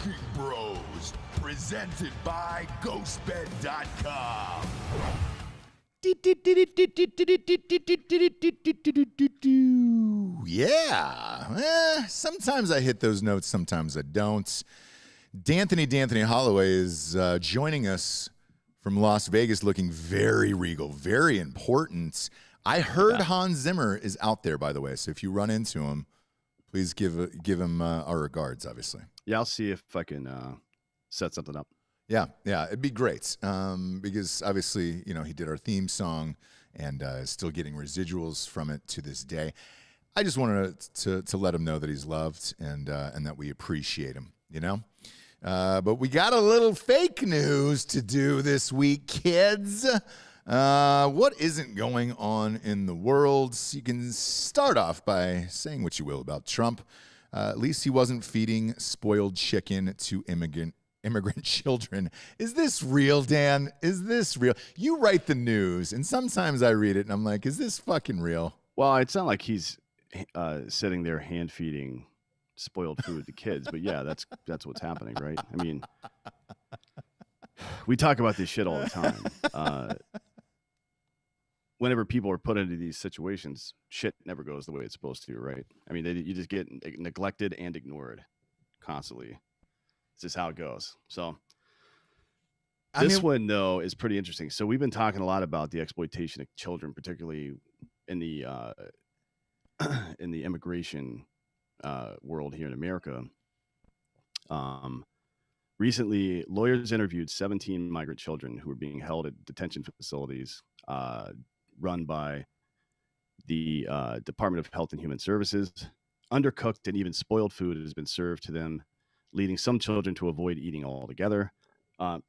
Drinking Bros, presented by GhostBed.com. Yeah. Sometimes I hit those notes, sometimes I don't. Dan Hollaway is joining us from Las Vegas looking very regal, very important. I heard Hans Zimmer is out there, by the way, so if you run into him, please give him our regards, obviously. Yeah, I'll see if I can set something up. Yeah, it'd be great because obviously, you know, he did our theme song and is still getting residuals from it to this day. I just wanted to let him know that he's loved and that we appreciate him, you know? But we got a little fake news to do this week, kids. What isn't going on in the world? You can start off by saying what you will about Trump. At least he wasn't feeding spoiled chicken to immigrant children. Is this real, Dan? Is this real? You write the news, and sometimes I read it, and I'm like, is this fucking real? Well, it's not like he's sitting there hand-feeding spoiled food to kids, but yeah, that's what's happening, right? I mean, we talk about this shit all the time. Whenever people are put into these situations, shit never goes the way it's supposed to, right? I mean, you just get neglected and ignored constantly. It's just how it goes. So this one, though, is pretty interesting. So we've been talking a lot about the exploitation of children, particularly in the immigration world here in America. Recently, lawyers interviewed 17 migrant children who were being held at detention facilities run by the Department of Health and Human Services. Undercooked and even spoiled food has been served to them, leading some children to avoid eating altogether. Do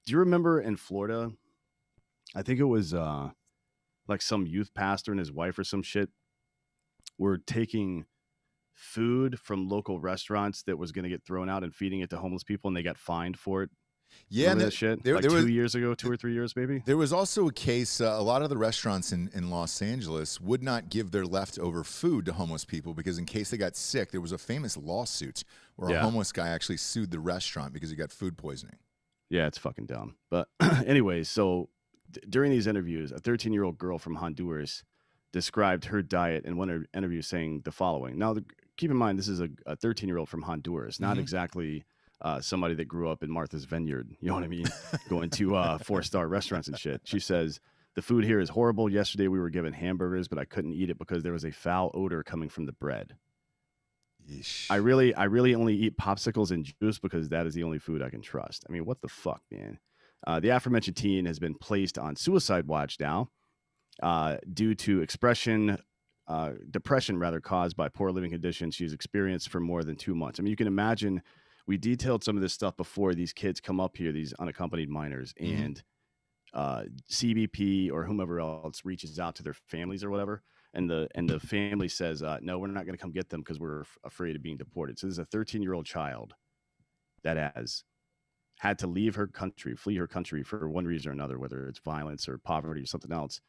you remember in Florida, I think it was like some youth pastor and his wife or some shit were taking food from local restaurants that was going to get thrown out and feeding it to homeless people, and they got fined for it? Yeah, that shit. Like 2 years ago, 2 or 3 years, maybe. There was also a case. A lot of the restaurants in Los Angeles would not give their leftover food to homeless people because in case they got sick, there was a famous lawsuit where a homeless guy actually sued the restaurant because he got food poisoning. Yeah, it's fucking dumb. But anyways, so during these interviews, a 13-year-old girl from Honduras described her diet in one interview saying the following. Now, keep in mind, this is a 13-year-old from Honduras, not exactly somebody that grew up in Martha's Vineyard, you know what I mean? Going to 4-star restaurants and shit. She says, the food here is horrible. Yesterday we were given hamburgers, but I couldn't eat it because there was a foul odor coming from the bread. Yeesh. I really only eat popsicles and juice because that is the only food I can trust. I mean, what the fuck, man? The aforementioned teen has been placed on suicide watch now due to depression caused by poor living conditions she's experienced for more than 2 months. I mean, you can imagine. We detailed some of this stuff before. These kids come up here, these unaccompanied minors, and CBP or whomever else reaches out to their families or whatever, and the family says, no, we're not going to come get them because we're afraid of being deported. So there's a 13-year-old child that has had to leave her country, flee her country for one reason or another, whether it's violence or poverty or something else.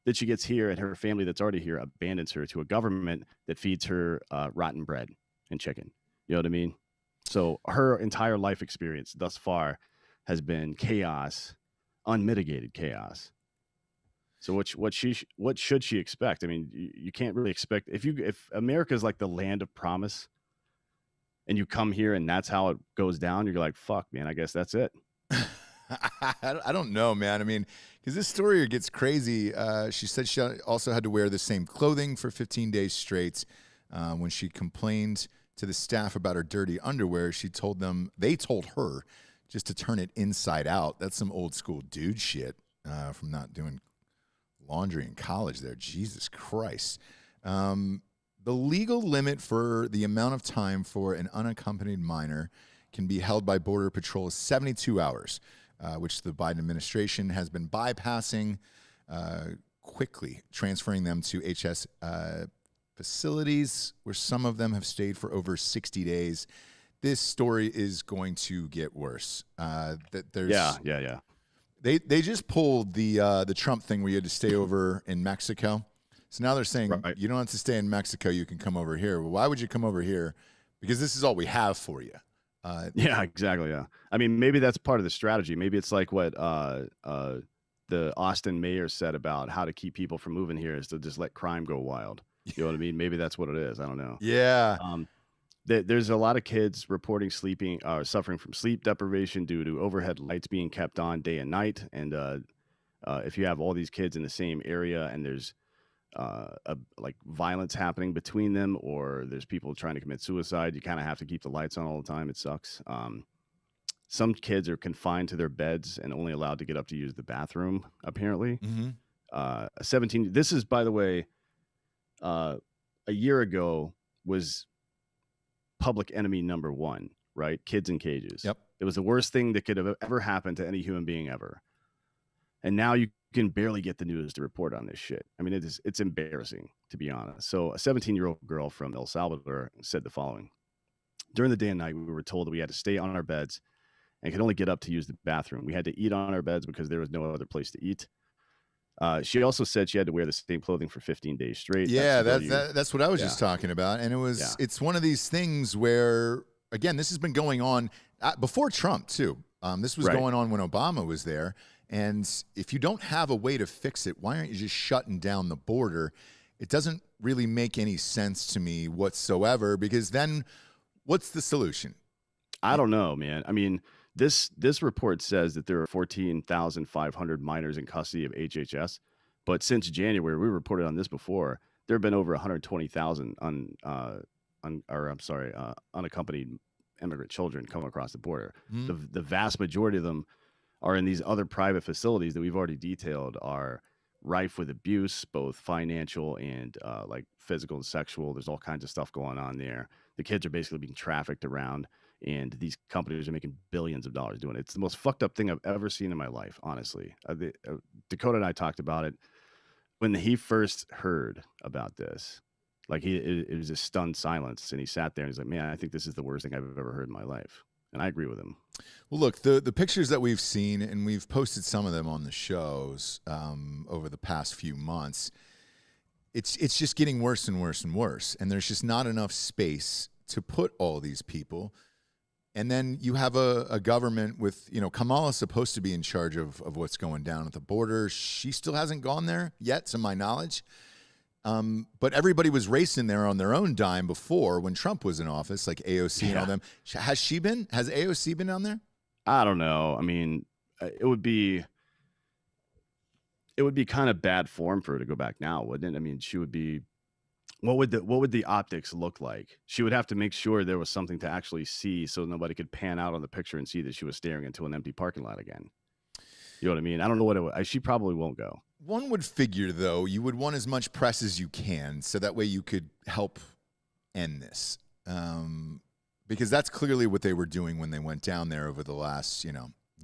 That she gets here, and her family that's already here abandons her to a government that feeds her rotten bread and chicken. You know what I mean? So her entire life experience thus far has been chaos, unmitigated chaos. So what should she expect? I mean, you can't really expect if America is like the land of promise, and you come here and that's how it goes down. You're like, fuck, man. I guess that's it. I don't know, man. I mean, because this story gets crazy. She said she also had to wear the same clothing for 15 days straight. When she complained to the staff about her dirty underwear, they told her just to turn it inside out. That's some old school dude shit from not doing laundry in college there. Jesus Christ. The legal limit for the amount of time for an unaccompanied minor can be held by Border Patrol is 72 hours, which the Biden administration has been bypassing quickly, transferring them to HS facilities where some of them have stayed for over 60 days. This story is going to get worse. Yeah. They just pulled the Trump thing where you had to stay over in Mexico. So now they're saying you don't have to stay in Mexico. You can come over here. Well, why would you come over here? Because this is all we have for you. Yeah, exactly. Yeah. I mean, maybe that's part of the strategy. Maybe it's like what the Austin mayor said about how to keep people from moving here is to just let crime go wild. You know what I mean? Maybe that's what it is. I don't know. Yeah. There's a lot of kids reporting suffering from sleep deprivation due to overhead lights being kept on day and night. And if you have all these kids in the same area and there's like violence happening between them, or there's people trying to commit suicide, you kind of have to keep the lights on all the time. It sucks. Some kids are confined to their beds and only allowed to get up to use the bathroom, apparently. 17. This is, by the way, a year ago was public enemy number one, right? Kids in cages. Yep. It was the worst thing that could have ever happened to any human being ever. And now you can barely get the news to report on this shit. I mean, it's embarrassing, to be honest. So a 17-year-old girl from El Salvador said the following. During the day and night, we were told that we had to stay on our beds and could only get up to use the bathroom. We had to eat on our beds because there was no other place to eat. She also said she had to wear the same clothing for 15 days straight. Yeah, that's what I was just talking about. And it's one of these things where, again, this has been going on before Trump, too. This was going on when Obama was there. And if you don't have a way to fix it, why aren't you just shutting down the border? It doesn't really make any sense to me whatsoever, because then what's the solution? I don't know, man. I mean, this report says that there are 14,500 minors in custody of HHS, but since January, we reported on this before, there have been over 120,000 unaccompanied immigrant children come across the border. The vast majority of them are in these other private facilities that we've already detailed are rife with abuse, both financial and like physical and sexual. There's all kinds of stuff going on there. The kids are basically being trafficked around, and these companies are making billions of dollars doing it. It's the most fucked up thing I've ever seen in my life, honestly. Dakota and I talked about it when he first heard about this. Like it was a stunned silence, and he sat there and he's like, "Man, I think this is the worst thing I've ever heard in my life." And I agree with him. Well, look, the pictures that we've seen, and we've posted some of them on the shows over the past few months, it's just getting worse and worse and worse. And there's just not enough space to put all these people. And then you have a government with, Kamala's supposed to be in charge of what's going down at the border. She still hasn't gone there yet, to my knowledge. But everybody was racing there on their own dime before when Trump was in office, like AOC and all them. Has she been? Has AOC been down there? I don't know. I mean, it would be kind of bad form for her to go back now, wouldn't it? I mean, she would be. What would the optics look like? She would have to make sure there was something to actually see, so nobody could pan out on the picture and see that she was staring into an empty parking lot again. You know what I mean? I don't know what it would. She probably won't go. One would figure, though, you would want as much press as you can, so that way you could help end this. Because that's clearly what they were doing when they went down there over the last,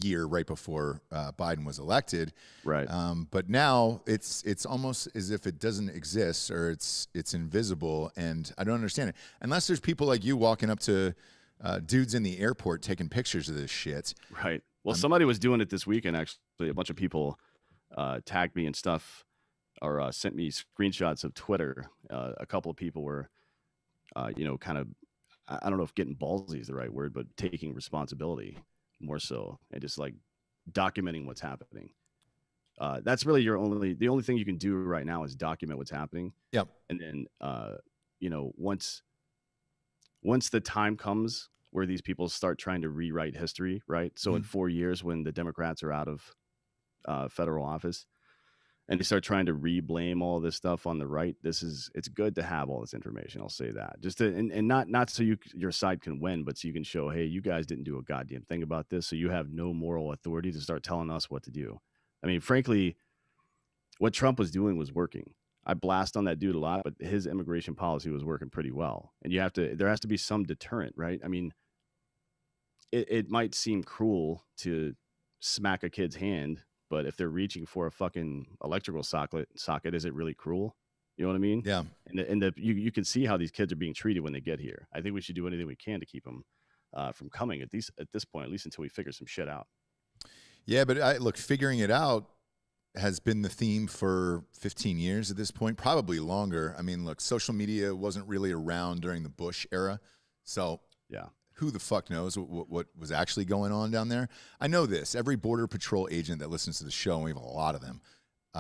year, right before Biden was elected. Right. But now it's almost as if it doesn't exist, or it's invisible, and I don't understand it. Unless there's people like you walking up to dudes in the airport taking pictures of this shit. Right. Well, somebody was doing it this weekend, actually. A bunch of people tagged me and stuff, or sent me screenshots of Twitter. A couple of people were, kind of, I don't know if getting ballsy is the right word, but taking responsibility more so, and just like documenting what's happening. That's really the only thing you can do right now is document what's happening. Yep. And then, once the time comes where these people start trying to rewrite history, right? So in 4 years, when the Democrats are out of federal office, and they start trying to re-blame all this stuff on the right, it's good to have all this information. I'll say that, just to, and not so your side can win, but so you can show, hey, you guys didn't do a goddamn thing about this, so you have no moral authority to start telling us what to do. I mean, frankly, what Trump was doing was working. I blast on that dude a lot, but his immigration policy was working pretty well. And there has to be some deterrent, right? I mean, it might seem cruel to smack a kid's hand, but if they're reaching for a fucking electrical socket, is it really cruel? You know what I mean? Yeah. And you can see how these kids are being treated when they get here. I think we should do anything we can to keep them from coming at this point, at least until we figure some shit out. Yeah, but look, figuring it out has been the theme for 15 years at this point, probably longer. I mean, look, social media wasn't really around during the Bush era. So yeah, who the fuck knows what was actually going on down there. I know this. Every Border Patrol agent that listens to the show, and we have a lot of them,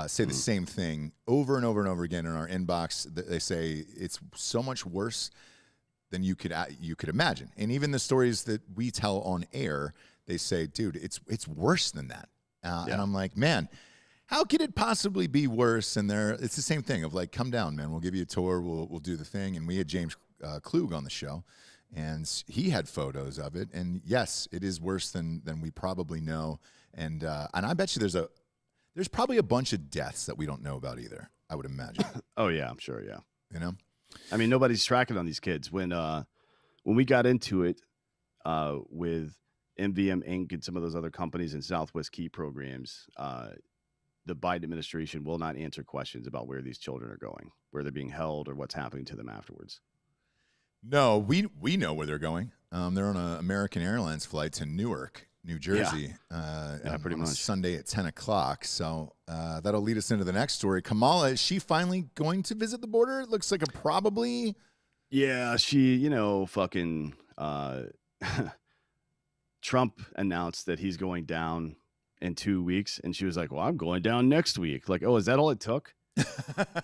say the same thing over and over and over again in our inbox. They say it's so much worse than you could imagine. And even the stories that we tell on air, they say, dude, it's worse than that. And I'm like, man, how could it possibly be worse? And it's the same thing of like, come down, man. We'll give you a tour. We'll do the thing. And we had James Klug on the show, and he had photos of it. And yes, it is worse than we probably know. And I bet you there's probably a bunch of deaths that we don't know about either, I would imagine. Oh yeah, I'm sure. Yeah. You know, I mean, nobody's tracking on these kids. When we got into it with MVM Inc. and some of those other companies and Southwest Key programs, the Biden administration will not answer questions about where these children are going, where they're being held, or what's happening to them afterwards. No, we know where they're going. They're on an American Airlines flight to Newark, New Jersey, pretty much Sunday at 10 o'clock. So that'll lead us into the next story. Kamala, is she finally going to visit the border? It looks like a probably. Yeah, she, fucking Trump announced that he's going down in 2 weeks, and she was like, well, I'm going down next week. Like, oh, is that all it took?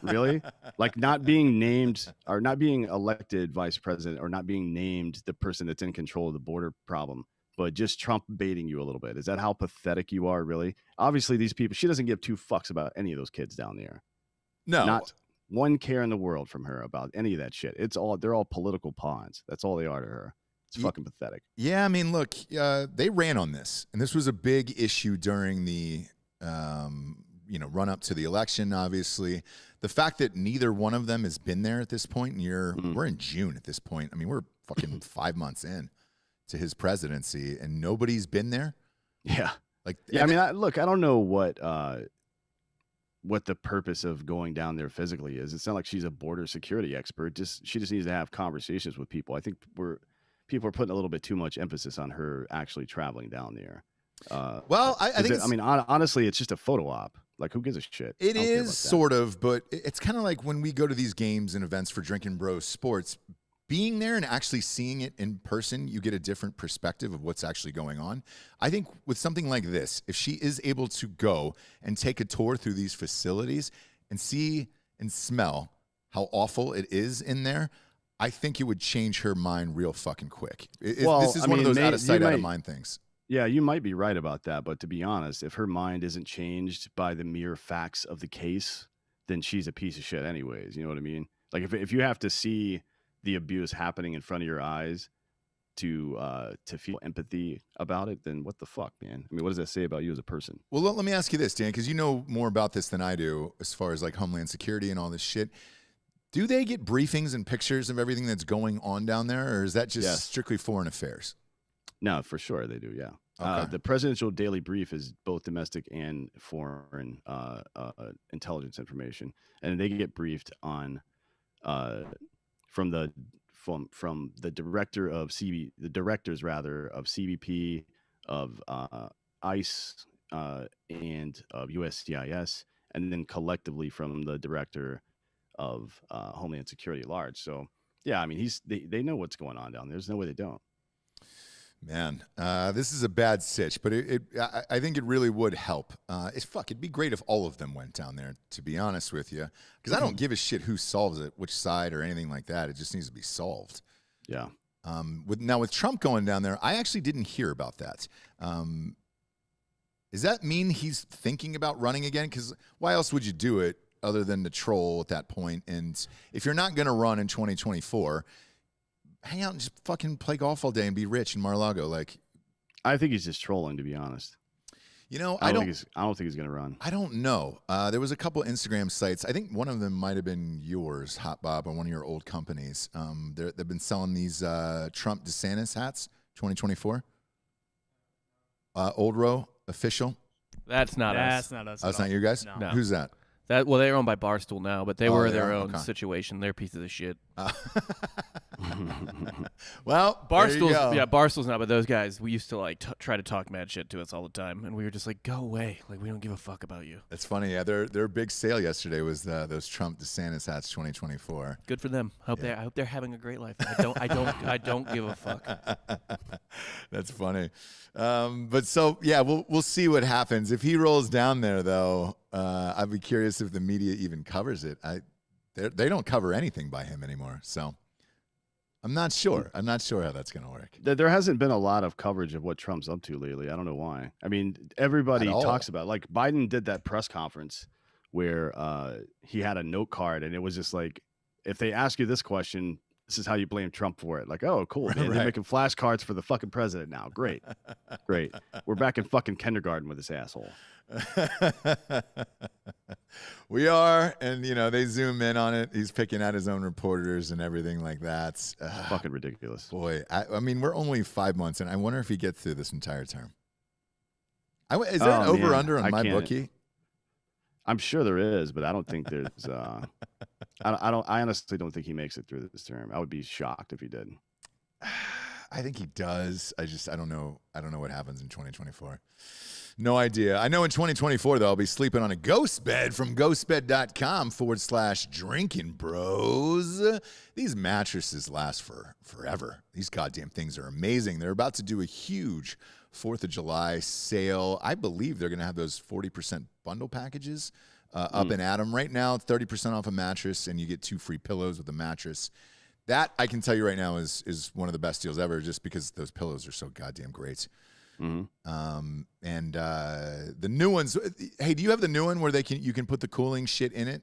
Really? Like, not being named or not being elected vice president, or not being named the person that's in control of the border problem, but just Trump baiting you a little bit. Is that how pathetic you are, really? Obviously, these people, she doesn't give two fucks about any of those kids down there. No. Not one care in the world from her about any of that shit. They're all political pawns. That's all they are to her. It's fucking pathetic. Yeah, I mean, look, they ran on this, and this was a big issue during the run up to the election. Obviously, the fact that neither one of them has been there at this point, and we're in June at this point. I mean, we're fucking 5 months in to his presidency, and nobody's been there. Yeah, like, yeah. I mean, I don't know what the purpose of going down there physically is. It's not like she's a border security expert. She just needs to have conversations with people. I think people are putting a little bit too much emphasis on her actually traveling down there. Well, I think. I mean, honestly, it's just a photo op. Like, who gives a shit? It is sort of, but it's kind of like when we go to these games and events for Drinkin' Bros Sports. Being there and actually seeing it in person, you get a different perspective of what's actually going on. I think with something like this, if she is able to go and take a tour through these facilities and see and smell how awful it is in there, I think it would change her mind real fucking quick. This is one of those out of sight, out of mind things. Yeah, you might be right about that. But to be honest, if her mind isn't changed by the mere facts of the case, then she's a piece of shit anyways. You know what I mean? Like, if you have to see the abuse happening in front of your eyes to feel empathy about it, then what the fuck, man? I mean, what does that say about you as a person? Well, let me ask you this, Dan, because you know more about this than I do as far as like Homeland Security and all this shit. Do they get briefings and pictures of everything that's going on down there, or is that just strictly foreign affairs? No, for sure they do, yeah. Okay. The presidential daily brief is both domestic and foreign intelligence information, and they get briefed on from the directors of CBP, of ICE, and of USCIS, and then collectively from the director of Homeland Security at large. So yeah, I mean, they know what's going on down there. There's no way they don't. Man, this is a bad sitch, but I think it really would help. It'd be great if all of them went down there, to be honest with you, because I don't give a shit who solves it, which side or anything like that. It just needs to be solved. Yeah. With Trump going down there, I actually didn't hear about that. Does that mean he's thinking about running again? Because why else would you do it other than to troll at that point? And if you're not going to run in 2024, hang out and just fucking play golf all day and be rich in Mar-a-Lago. Like, I think he's just trolling, to be honest. You know, I don't think he's gonna run. I don't know. There was a couple Instagram sites. I think one of them might have been yours, Hot Bob, or one of your old companies. They've been selling these Trump DeSantis hats, 2024. Old Row official. That's not us. That's not us. That's not you guys. No. Who's that? Well, they're owned by Barstool now, but they were their own okay. situation. They're pieces of shit. Well, there you go. Barstool's not, but those guys, we used to like try to talk mad shit to us all the time, and we were just like, go away, like we don't give a fuck about you. That's funny. Yeah, their big sale yesterday was those Trump DeSantis hats 2024. Good for them. I hope they're having a great life. I don't give a fuck. That's funny. But so yeah, we'll see what happens if he rolls down there. Though I'd be curious if the media even covers it. They don't cover anything by him anymore. So I'm not sure. I'm not sure how that's going to work. There hasn't been a lot of coverage of what Trump's up to lately. I don't know why. I mean, everybody talks about it. Like Biden did that press conference where he had a note card, and it was just like, if they ask you this question, this is how you blame Trump for it. Like, oh, cool, man. Right. They're making flashcards for the fucking president now. Great. Great. We're back in fucking kindergarten with this asshole. We are, and they zoom in on it. He's picking out his own reporters and everything like that. Fucking ridiculous. Boy, I mean, we're only 5 months, and I wonder if he gets through this entire term. Is there an over-under on my bookie? I'm sure there is, but I don't think there's. I honestly don't think he makes it through this term. I would be shocked if he did. I think he does. I don't know. I don't know what happens in 2024. No idea. I know in 2024, though, I'll be sleeping on a ghost bed from ghostbed.com/drinking bros. These mattresses last forever. These goddamn things are amazing. They're about to do a huge 4th of July sale. I believe they're going to have those 40% bundle packages up in Adam. Right now, 30% off a mattress, and you get 2 free pillows with a mattress. That, I can tell you right now, is one of the best deals ever, just because those pillows are so goddamn great. Mm-hmm. And the new ones. Hey, do you have the new one where you can put the cooling shit in it?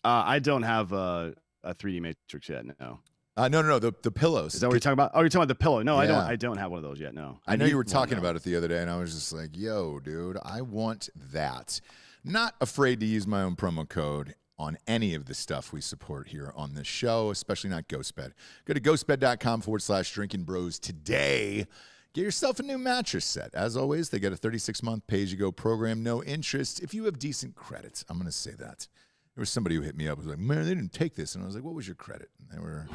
I don't have a 3D matrix yet. No. No. The pillows. Is that what you're talking about? Oh, you're talking about the pillow. No, yeah. I don't have one of those yet. No. I know you were talking about it the other day, and I was just like, "Yo, dude, I want that." Not afraid to use my own promo code on any of the stuff we support here on this show, especially not GhostBed. Go to ghostbed.com/drinking bros today. Get yourself a new mattress set. As always, they get a 36-month pay-as-you-go program, no interest, if you have decent credit. I'm going to say that. There was somebody who hit me up and was like, man, they didn't take this. And I was like, what was your credit? And they were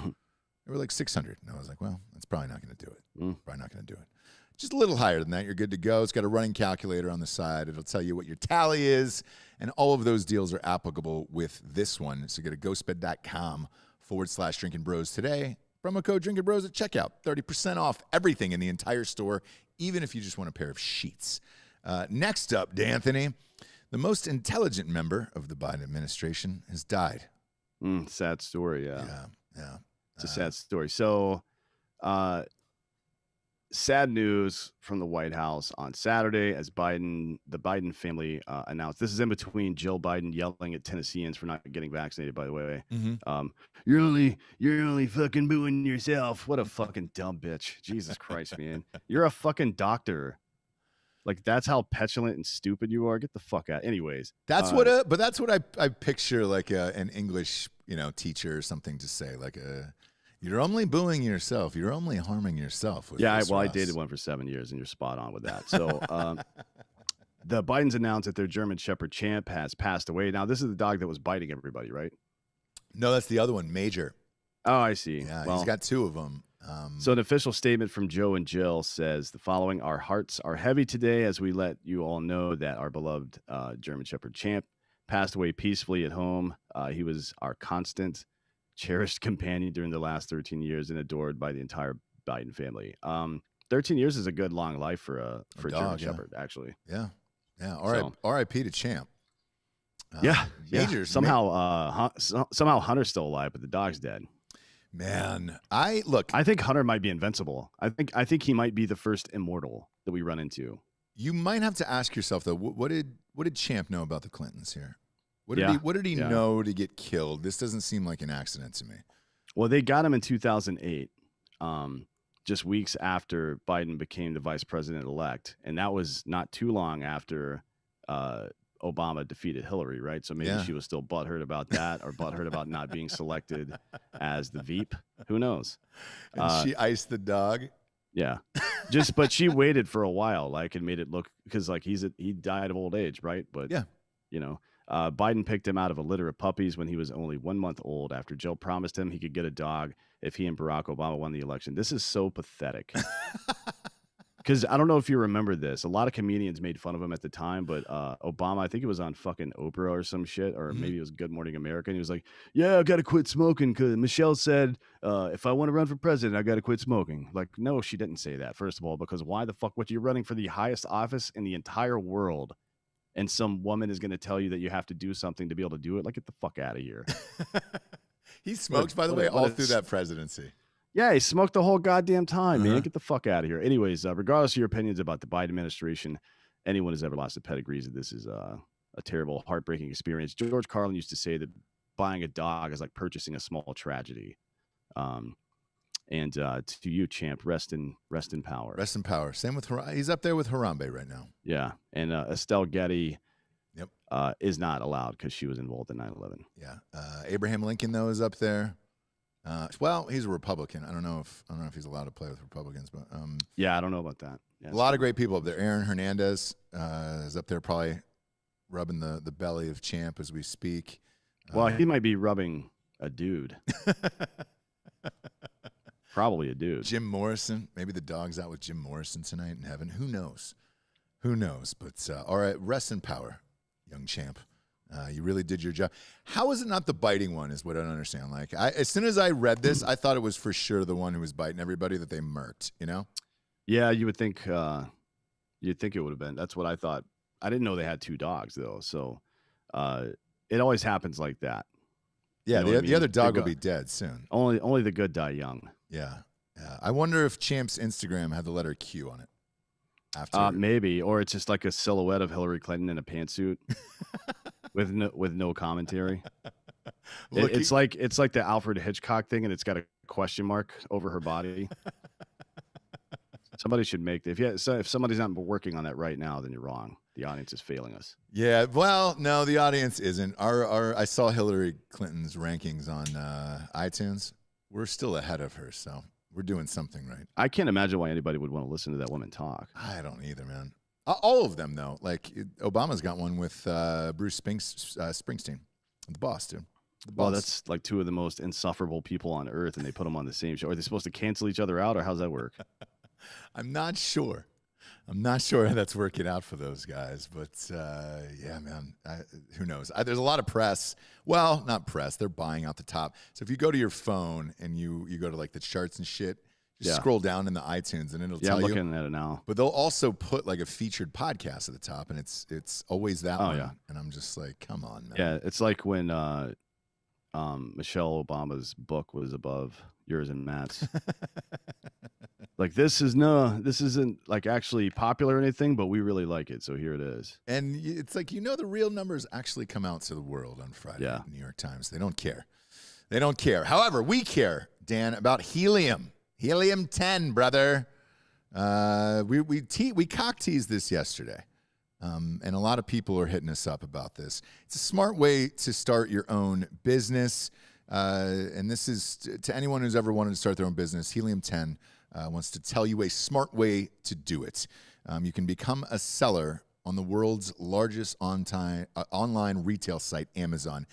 like 600. And I was like, well, that's probably not going to do it. Probably not going to do it. Just a little higher than that. You're good to go. It's got a running calculator on the side. It'll tell you what your tally is. And all of those deals are applicable with this one. So go to ghostbed.com/drinking bros today. Promo code Drinkin' Bros at checkout. 30% off everything in the entire store, even if you just want a pair of sheets. Next up, D'Anthony, the most intelligent member of the Biden administration has died. Sad story, yeah. Yeah. It's a sad story. So, sad news from the White House on Saturday as the Biden family announced. This is in between Jill Biden yelling at Tennesseans for not getting vaccinated, by the way. Mm-hmm. You're only fucking booing yourself. What a fucking dumb bitch. Jesus Christ, man. You're a fucking doctor. Like, that's how petulant and stupid you are. Get the fuck out. Anyways. That's what I picture, like an English, teacher or something to say, like you're only booing yourself. You're only harming yourself. I dated one for 7 years, and you're spot on with that. So the Bidens announced that their German Shepherd Champ has passed away. Now, this is the dog that was biting everybody, right? No, that's the other one, Major. Oh, I see. Yeah, he's got 2 of them. So an official statement from Joe and Jill says the following: our hearts are heavy today as we let you all know that our beloved German Shepherd Champ passed away peacefully at home. He was our constant, cherished companion during the last 13 years and adored by the entire Biden family. 13 years is a good long life for a German Shepherd, actually. Yeah. R.I.P. to Champ. Major. Somehow Hunter's still alive, but the dog's dead. Man, I think Hunter might be invincible. I think he might be the first immortal that we run into. You might have to ask yourself though, what did Champ know about the Clintons here? What did he know to get killed? This doesn't seem like an accident to me. Well, they got him in 2008, just weeks after Biden became the vice president-elect, and that was not too long after Obama defeated Hillary, right? So maybe she was still butthurt about that, or butthurt about not being selected as the Veep. Who knows? And she iced the dog. Yeah, but she waited for a while, and made it look, because he died of old age, right? But Biden picked him out of a litter of puppies when he was only 1 month old after Joe promised him he could get a dog if he and Barack Obama won the election. This is so pathetic. Because I don't know if you remember this. A lot of comedians made fun of him at the time, but Obama, I think it was on fucking Oprah or some shit, or maybe it was Good Morning America. And he was like, yeah, I got to quit smoking because Michelle said if I want to run for president, I got to quit smoking. Like, no, she didn't say that, first of all, because why the fuck would you running for the highest office in the entire world? And some woman is going to tell you that you have to do something to be able to do it. Like, get the fuck out of here. He smoked, by the way, all through that presidency. Yeah, he smoked the whole goddamn time, man. Get the fuck out of here. Anyways, regardless of your opinions about the Biden administration, anyone who's ever lost a pet agrees that this is a terrible, heartbreaking experience. George Carlin used to say that buying a dog is like purchasing a small tragedy. And to you, champ, rest in power. Rest in power. Same with he's up there with Harambe right now. Yeah, and Estelle Getty is not allowed because she was involved in 9/11. Yeah, Abraham Lincoln though is up there. Well, he's a Republican. I don't know if he's allowed to play with Republicans, but yeah, I don't know about that. Yeah, a lot of great people up there. Aaron Hernandez is up there, probably rubbing the belly of champ as we speak. Well, he might be rubbing a dude. Probably a dude. Jim Morrison. Maybe the dog's out with Jim Morrison tonight in heaven. Who knows? Who knows? But all right, rest in power, young champ. You really did your job. How is it not the biting one is what I don't understand. Like, as soon as I read this, I thought it was for sure the one who was biting everybody that they murked, you know? Yeah, you would think you'd think it would have been. That's what I thought. I didn't know they had 2 dogs, though. So it always happens like that. Yeah, you know the other dog will be dead soon. Only the good die young. Yeah. I wonder if Champ's Instagram had the letter Q on it. After maybe, or it's just like a silhouette of Hillary Clinton in a pantsuit with no commentary. It's like the Alfred Hitchcock thing, and it's got a question mark over her body. Somebody should make if somebody's not working on that right now, then you're wrong. The audience is failing us. Yeah, well, no, the audience isn't. I saw Hillary Clinton's rankings on iTunes. We're still ahead of her, so we're doing something right. I can't imagine why anybody would want to listen to that woman talk. I don't either, man. All of them, though. Like, Obama's got one with Bruce Springsteen, the boss, dude. Well, that's like 2 of the most insufferable people on earth, and they put them on the same show. Are they supposed to cancel each other out, or how's that work? I'm not sure. How that's working out for those guys, but yeah, man, who knows? There's a lot of press. Well, not press. They're buying out the top. So if you go to your phone and you go to like the charts and shit, just scroll down in the iTunes and it'll tell you. Yeah, I'm looking at it now. But they'll also put like a featured podcast at the top, and it's always that one. Yeah. And I'm just like, come on, man. Yeah, it's like when Michelle Obama's book was above yours and Matt's. Like, this isn't like actually popular or anything, but we really like it, so here it is. And it's like, the real numbers actually come out to the world on Friday. Yeah. New York Times. They don't care. They don't care. However, we care, Dan, about helium. Helium-10, brother. We cock teased this yesterday. And a lot of people are hitting us up about this. It's a smart way to start your own business. And this is to anyone who's ever wanted to start their own business. Helium-10 wants to tell you a smart way to do it. You can become a seller on the world's largest online retail site, Amazon.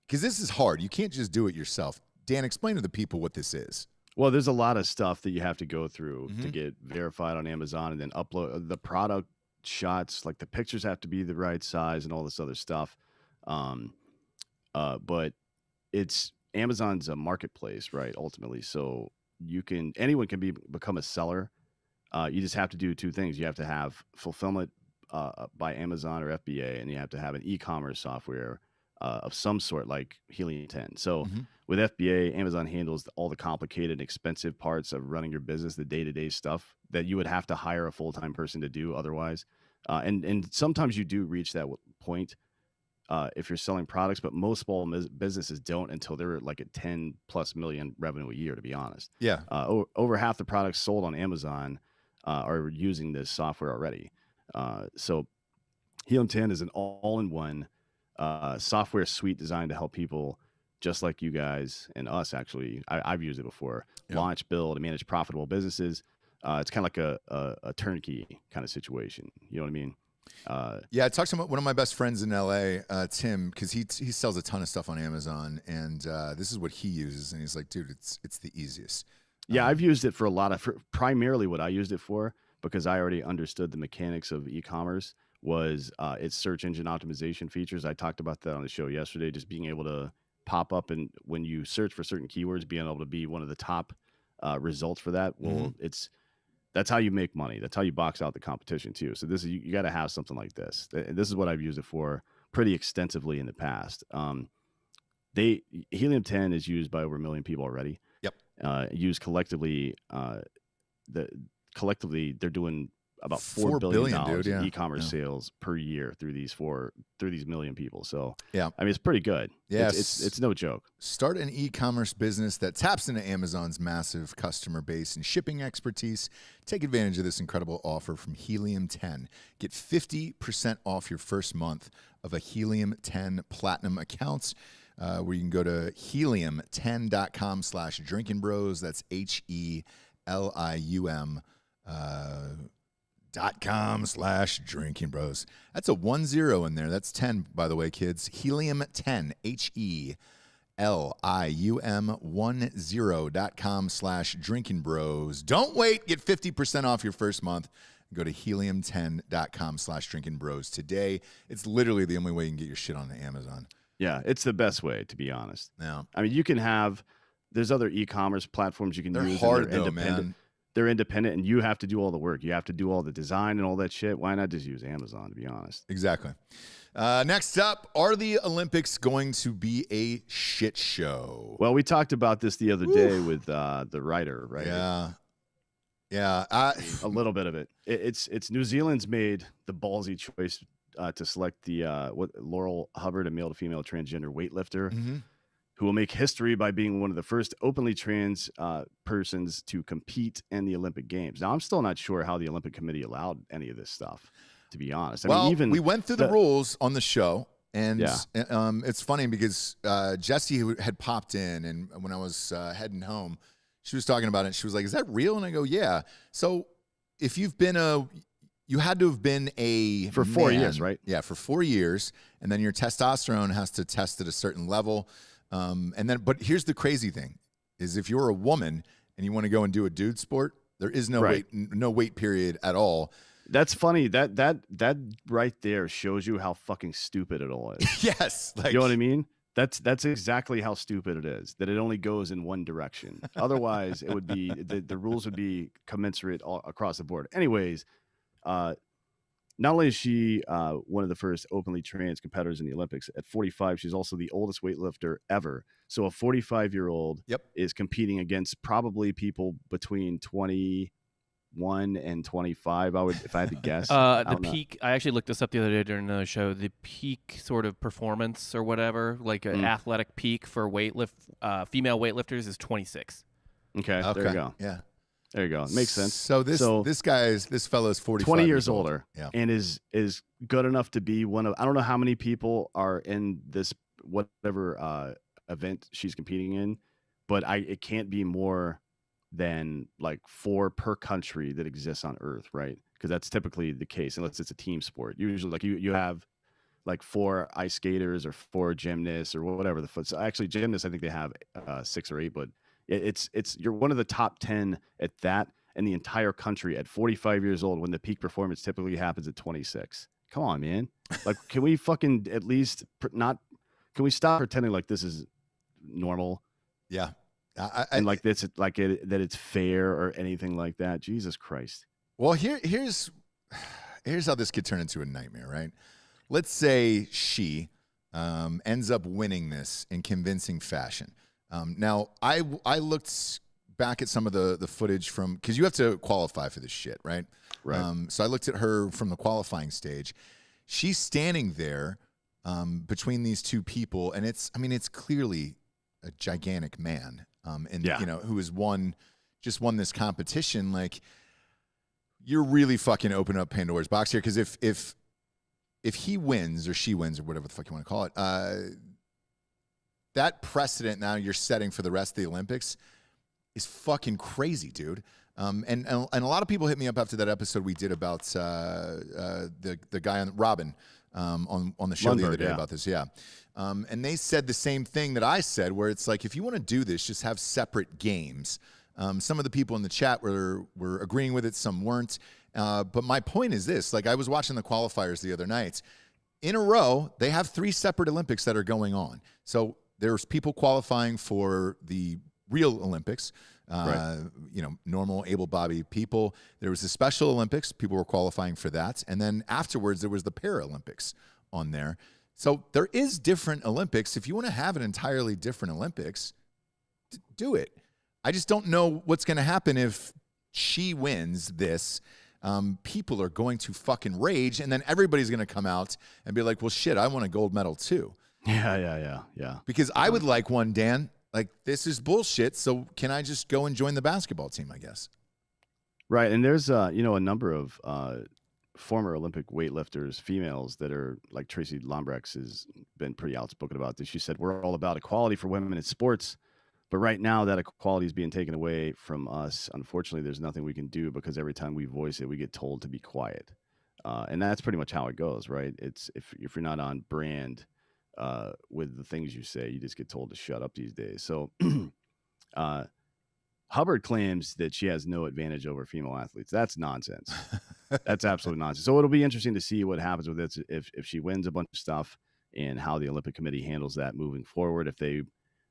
Because this is hard. You can't just do it yourself. Dan, explain to the people what this is. Well, there's a lot of stuff that you have to go through to get verified on Amazon, and then upload the product shots. Like, the pictures have to be the right size and all this other stuff. But Amazon's a marketplace, right? Ultimately, so anyone can become a seller. You just have to do 2 things. You have to have fulfillment by Amazon or FBA, and you have to have an e-commerce software of some sort, like Helium-10. So with FBA, Amazon handles all the complicated and expensive parts of running your business, the day-to-day stuff that you would have to hire a full-time person to do otherwise. And sometimes you do reach that point if you're selling products, but most small businesses don't until they're like at 10+ million revenue a year, to be honest. Yeah. Over half the products sold on Amazon are using this software already. So Helium-10 is an all-in-one software suite designed to help people just like you guys and us. Actually, I've used it before. Launch, build, and manage profitable businesses. It's kind of like a turnkey kind of situation. You know what I mean? Yeah, I talked to one of my best friends in LA, Tim, because he sells a ton of stuff on Amazon, and this is what he uses, and he's like, dude, it's the easiest. Yeah, I've used it for primarily what I used it for, because I already understood the mechanics of e-commerce, was its search engine optimization features. I talked about that on the show yesterday, just being able to pop up, and when you search for certain keywords, being able to be one of the top results for that. Well, that's how you make money. That's how you box out the competition too. So you got to have something like this. This is what I've used it for pretty extensively in the past. Helium 10 is used by over 1 million people already. Yep. Used collectively, they're doing about $4 billion, billion dude, in e-commerce sales per year through these 1 million people. So yeah, I mean, it's pretty good. Yes, it's no joke. Start an e-commerce business that taps into Amazon's massive customer base and shipping expertise. Take advantage of this incredible offer from Helium 10. Get 50% off your first month of a Helium 10 Platinum account. Where you can go to helium10.com/drinkinbros. That's HELIUM .com/drinkingbros. That's a 10 in there. That's 10, by the way, kids. Helium 10, HELIUM10.com/drinkingbros. Don't wait. Get 50% off your first month. Go to helium10.com/drinkingbros today. It's literally the only way you can get your shit on Amazon. Yeah, it's the best way, to be honest. Yeah. I mean, there's other e-commerce platforms you can use. They're hard, they're though, independent. man. They're independent, and you have to do all the work. You have to do all the design and all that shit. Why not just use Amazon, to be honest? Exactly. Next up, are the Olympics going to be a shit show? Well, we talked about this the other day with the writer, right? Yeah. Yeah. A little bit of it. It's New Zealand's made the ballsy choice to select the Laurel Hubbard, a male to female transgender weightlifter, who will make history by being one of the first openly trans persons to compete in the Olympic Games. Now, I'm still not sure how the Olympic Committee allowed any of this stuff, to be honest. I mean, even we went through the rules on the show, and Yeah. It's funny because Jessie had popped in, and when I was heading home, she was talking about it. She was like, "Is that real?" And I go, "Yeah." So if you've been you had to have been for 4 years, right? Yeah, for 4 years, and then your testosterone has to test at a certain level. But here's the crazy thing: is if you're a woman and you want to go and do a dude sport, there is no wait period at all. That's funny. That right there shows you how fucking stupid it all is. Yes, You know what I mean? That's exactly how stupid it is. That it only goes in one direction. Otherwise, it would be the rules would be commensurate all across the board. Anyways. Not only is she one of the first openly trans competitors in the Olympics, at 45, she's also the oldest weightlifter ever. So a 45-year-old is competing against probably people between 21 and 25, if I had to guess. The peak, I actually looked this up the other day during another show, the peak sort of performance or whatever, like an athletic peak for female weightlifters is 26. Okay, there you go. Yeah. There you go. It makes sense. So this fellow's 45 20 years older, yeah, and is good enough to be one of, I don't know how many people are in this whatever event she's competing in, but it can't be more than like 4 per country that exists on Earth, right? Because that's typically the case, unless it's a team sport. Usually, like you have like 4 ice skaters or 4 gymnasts or whatever the foot. So actually, gymnasts, I think they have 6 or 8, but you're one of the top 10 at that in the entire country at 45 years old, when the peak performance typically happens at 26. Come on, man. Like, can we fucking at least can we stop pretending like this is normal? Yeah. And like this, that it's fair or anything like that. Jesus Christ. Well, here's how this could turn into a nightmare, right? Let's say she ends up winning this in convincing fashion. Now, I looked back at some of the footage from, because you have to qualify for this shit, right? Right. So I looked at her from the qualifying stage. She's standing there between these two people, and it's clearly a gigantic man, who has won this competition. Like, you're really fucking opening up Pandora's box here, because if he wins or she wins or whatever the fuck you want to call it, that precedent now you're setting for the rest of the Olympics is fucking crazy, dude. And a lot of people hit me up after that episode we did about the guy on Robin on the show the other day about this. Yeah. And they said the same thing that I said, where it's like, if you want to do this, just have separate games. Some of the people in the chat were agreeing with it, some weren't. But my point is this, like I was watching the qualifiers the other night. In a row, they have 3 separate Olympics that are going on. So there's people qualifying for the real Olympics, normal able-bodied people. There was the Special Olympics. People were qualifying for that. And then afterwards, there was the Paralympics on there. So there is different Olympics. If you want to have an entirely different Olympics, do it. I just don't know what's going to happen if she wins this. People are going to fucking rage, and then everybody's going to come out and be like, well, shit, I want a gold medal too. Yeah. Because I would like one, Dan. Like, this is bullshit, so can I just go and join the basketball team, I guess? Right, and there's a number of former Olympic weightlifters, females, that are like Tracy Lombrex has been pretty outspoken about this. She said, we're all about equality for women in sports, but right now that equality is being taken away from us. Unfortunately, there's nothing we can do because every time we voice it, we get told to be quiet. And that's pretty much how it goes, right? It's if you're not on brand with the things you say, you just get told to shut up these days. So Hubbard claims that she has no advantage over female athletes. That's nonsense. That's absolute nonsense. So it'll be interesting to see what happens with this if she wins a bunch of stuff and how the Olympic Committee handles that moving forward. If they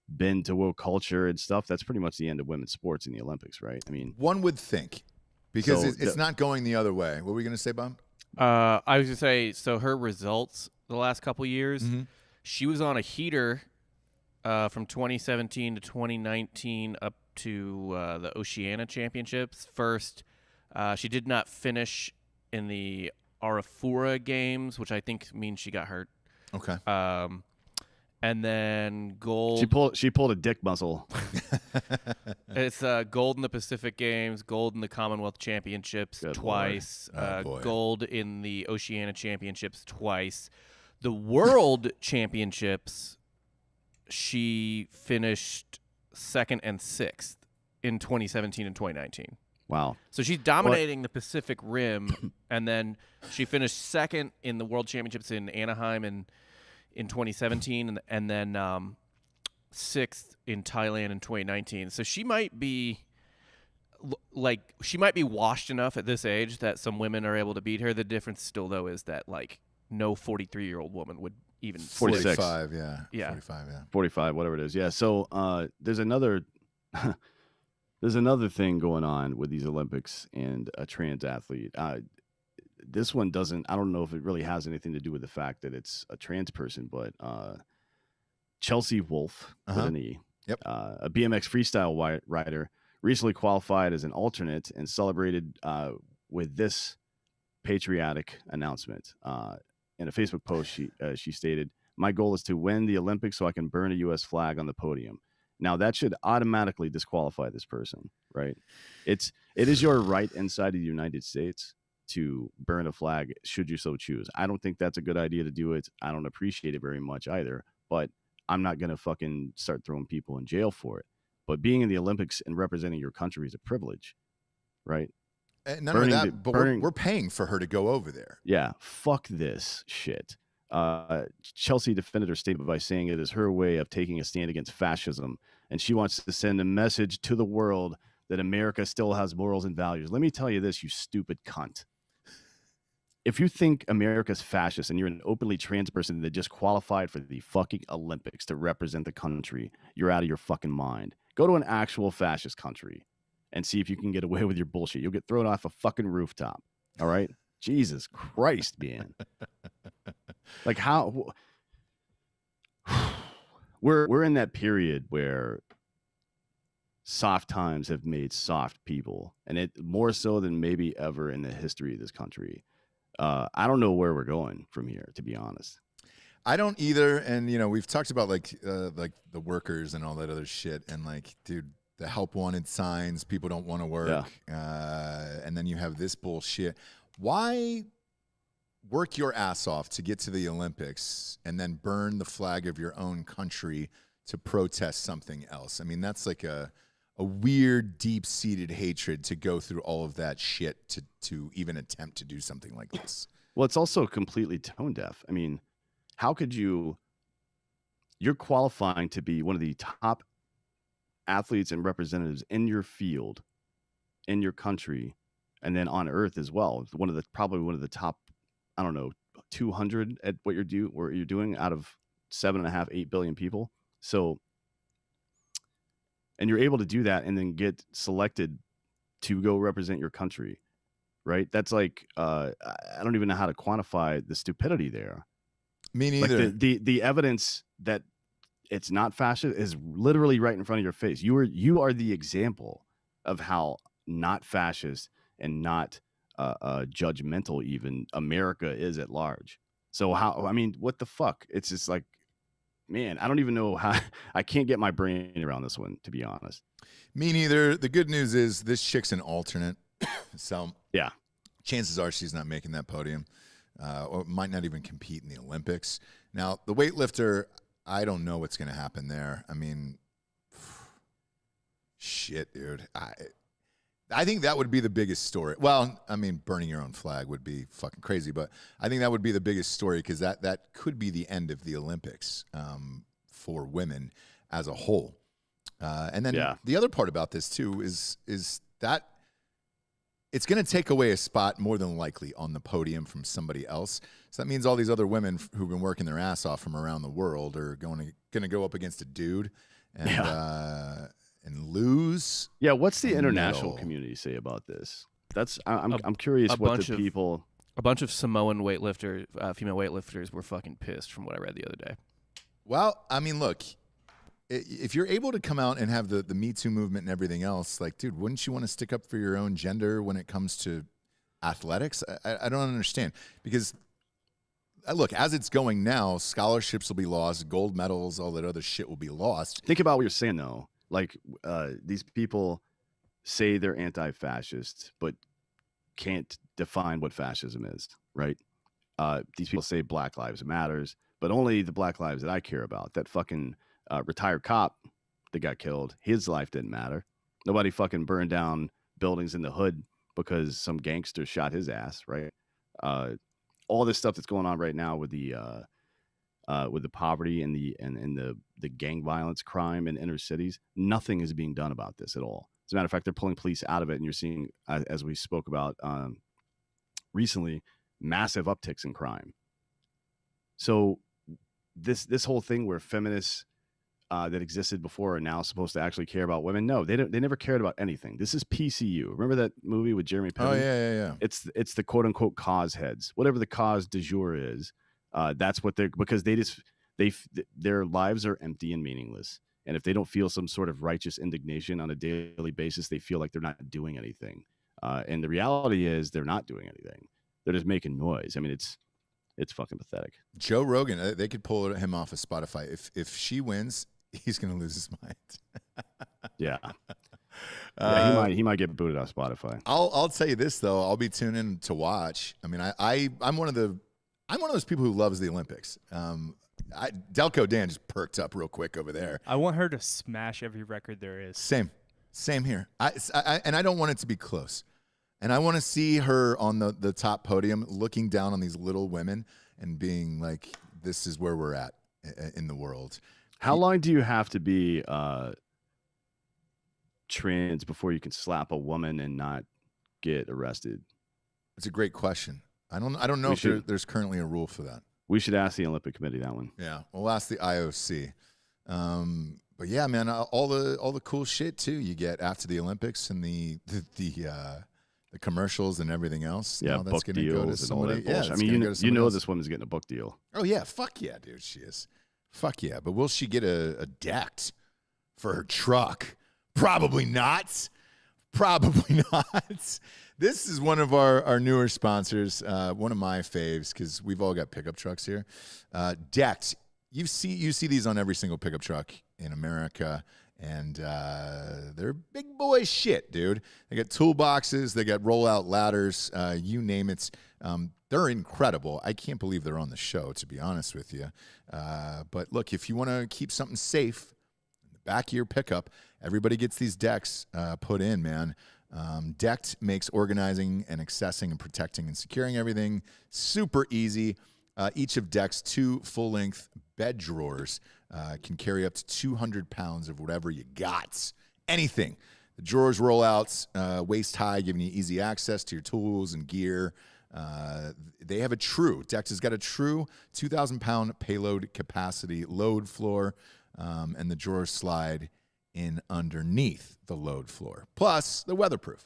bend to woke culture and stuff, that's pretty much the end of women's sports in the Olympics, right? I mean, one would think, because it's not going the other way. What were you going to say, Bob? I was going to say, so her results the last couple years, she was on a heater from 2017 to 2019 up to the Oceania Championships. First, she did not finish in the Arafura Games, which I think means she got hurt. Okay. And then gold. She pulled a dick muscle. It's gold in the Pacific Games, gold in the Commonwealth Championships twice, gold in the Oceania Championships twice. The World Championships, she finished 2nd and 6th in 2017 and 2019. Wow. So she's dominating the Pacific Rim, and then she finished 2nd in the World Championships in Anaheim in 2017, and then 6th in Thailand in 2019. So she might be washed enough at this age that some women are able to beat her. The difference still, though, is that like no 43-year-old woman would even 46. 45, yeah. 45, yeah. 45, whatever it is. Yeah. So there's another thing going on with these Olympics and a trans athlete. This one doesn't, I don't know if it really has anything to do with the fact that it's a trans person, but Chelsea Wolfe, with an E, a BMX freestyle rider, recently qualified as an alternate and celebrated with this patriotic announcement. In a Facebook post, she stated, "My goal is to win the Olympics so I can burn a U.S. flag on the podium." Now, that should automatically disqualify this person, right? It is your right inside of the United States to burn a flag should you so choose. I don't think that's a good idea to do it. I don't appreciate it very much either, but I'm not going to fucking start throwing people in jail for it. But being in the Olympics and representing your country is a privilege, right? And none of that, but we're paying for her to go over there. Yeah, fuck this shit. Chelsea defended her statement by saying it is her way of taking a stand against fascism, and she wants to send a message to the world that America still has morals and values. Let me tell you this, you stupid cunt. If you think America's fascist and you're an openly trans person that just qualified for the fucking Olympics to represent the country, you're out of your fucking mind. Go to an actual fascist country and see if you can get away with your bullshit. You'll get thrown off a fucking rooftop. All right? Jesus Christ, man. Like how we're in that period where soft times have made soft people, and it more so than maybe ever in the history of this country. I don't know where we're going from here, to be honest. I don't either. And, you know, we've talked about like the workers and all that other shit. And like, dude, the help wanted signs, people don't want to work. Yeah. And then you have this bullshit. Why work your ass off to get to the Olympics and then burn the flag of your own country to protest something else? I mean, that's like a weird, deep-seated hatred to go through all of that shit to even attempt to do something like this. Well, it's also completely tone deaf. I mean, how could you're qualifying to be one of the top athletes and representatives in your field, in your country, and then on earth as well. Probably one of the top, I don't know, 200 at what you're doing out of 7.5, 8 billion people. So, and you're able to do that and then get selected to go represent your country, right? That's like, I don't even know how to quantify the stupidity there. Me neither. Like the evidence that it's not fascist is literally right in front of your face. You are the example of how not fascist and not judgmental even America is at large. So what the fuck? It's just like, man, I don't even know how. I can't get my brain around this one, to be honest. Me neither. The good news is this chick's an alternate. So yeah, chances are she's not making that podium, or might not even compete in the Olympics. Now, the weightlifter, I don't know what's going to happen there. I mean, shit, dude. I think that would be the biggest story. Well, I mean, burning your own flag would be fucking crazy, but I think that would be the biggest story because that could be the end of the Olympics for women as a whole. And then the other part about this too is that it's going to take away a spot more than likely on the podium from somebody else. So that means all these other women who've been working their ass off from around the world are going to go up against a dude and lose. Yeah, what's the international community say about this? I'm curious what the people. A bunch of Samoan female weightlifters were fucking pissed from what I read the other day. Well, I mean, look, if you're able to come out and have the Me Too movement and everything else, like, dude, wouldn't you want to stick up for your own gender when it comes to athletics? I don't understand because. Look, as it's going now, scholarships will be lost, gold medals, all that other shit will be lost. Think about what you're saying, though. Like, these people say they're anti-fascist, but can't define what fascism is, right? These people say Black Lives Matters, but only the Black lives that I care about. That fucking retired cop that got killed, his life didn't matter. Nobody fucking burned down buildings in the hood because some gangster shot his ass, right? All this stuff that's going on right now with the poverty and the gang violence, crime in inner cities, nothing is being done about this at all. As a matter of fact, they're pulling police out of it, and you're seeing, as we spoke about recently, massive upticks in crime. So this whole thing where feminists that existed before are now supposed to actually care about women, no, they never cared about anything. This is PCU. Remember that movie with Jeremy Piven? Oh yeah. It's the quote unquote cause heads, whatever the cause du jour is. That's what because their lives are empty and meaningless. And if they don't feel some sort of righteous indignation on a daily basis, they feel like they're not doing anything. And the reality is they're not doing anything. They're just making noise. I mean, it's fucking pathetic. Joe Rogan, they could pull him off of Spotify. If she wins, he's going to lose his mind. Yeah. He might get booted off Spotify. I'll tell you this though, I'll be tuning in to watch. I mean, I'm one of those people who loves the Olympics. Delco Dan just perked up real quick over there. I want her to smash every record there is. Same here. And I don't want it to be close. And I want to see her on the top podium looking down on these little women and being like, this is where we're at in the world. How long do you have to be trans before you can slap a woman and not get arrested? It's a great question. I don't know if there's currently a rule for that. We should ask the Olympic Committee that one. Yeah, we'll ask the IOC. But yeah, man, all the cool shit too you get after the Olympics and the commercials and everything else. Yeah, that's going to go to somebody. Yeah, I mean, you know this woman's getting a book deal. Oh yeah, fuck yeah, dude, she is. Fuck yeah, but will she get a decked for her truck? Probably not. Probably not. This is one of our newer sponsors, one of my faves, because we've all got pickup trucks here. Decked. You see these on every single pickup truck in America, and they're big boy shit, dude. They got toolboxes, they got rollout ladders, you name it. They're incredible. I can't believe they're on the show, to be honest with you. But look, if you want to keep something safe, the back of your pickup. Everybody gets these decks put in, man. Decked makes organizing and accessing and protecting and securing everything super easy. Each of Deck's 2 full-length bed drawers can carry up to 200 pounds of whatever you got. Anything. The drawers roll out waist high, giving you easy access to your tools and gear. They have Decked has got a true 2,000-pound payload capacity load floor, and the drawers slide in underneath the load floor. Plus, they're weatherproof.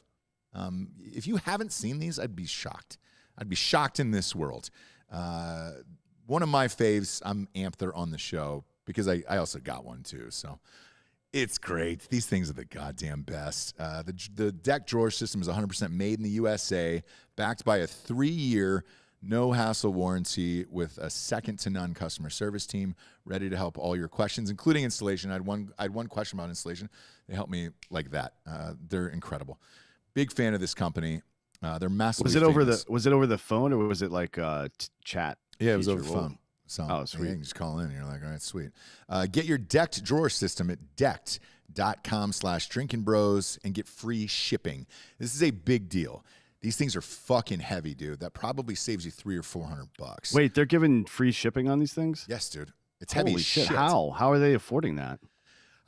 If you haven't seen these, I'd be shocked. I'd be shocked in this world. One of my faves, I'm amped they're on the show because I also got one too. So it's great. These things are the goddamn best. The deck drawer system is 100% made in the USA, backed by a 3-year no-hassle warranty with a second-to-none customer service team ready to help all your questions, including installation. I had one question about installation. They helped me like that. They're incredible. Big fan of this company. They're massively famous. Was it over the phone or was it like chat? Yeah, it was over the phone. So oh, sweet. You can just call in and you're like, all right, sweet. Get your Decked drawer system at decked.com/drinkinbros and get free shipping. This is a big deal. These things are fucking heavy, dude. That probably saves you $300 or $400. Wait, they're giving free shipping on these things? Yes, dude. It's heavy Holy as shit. How are they affording that?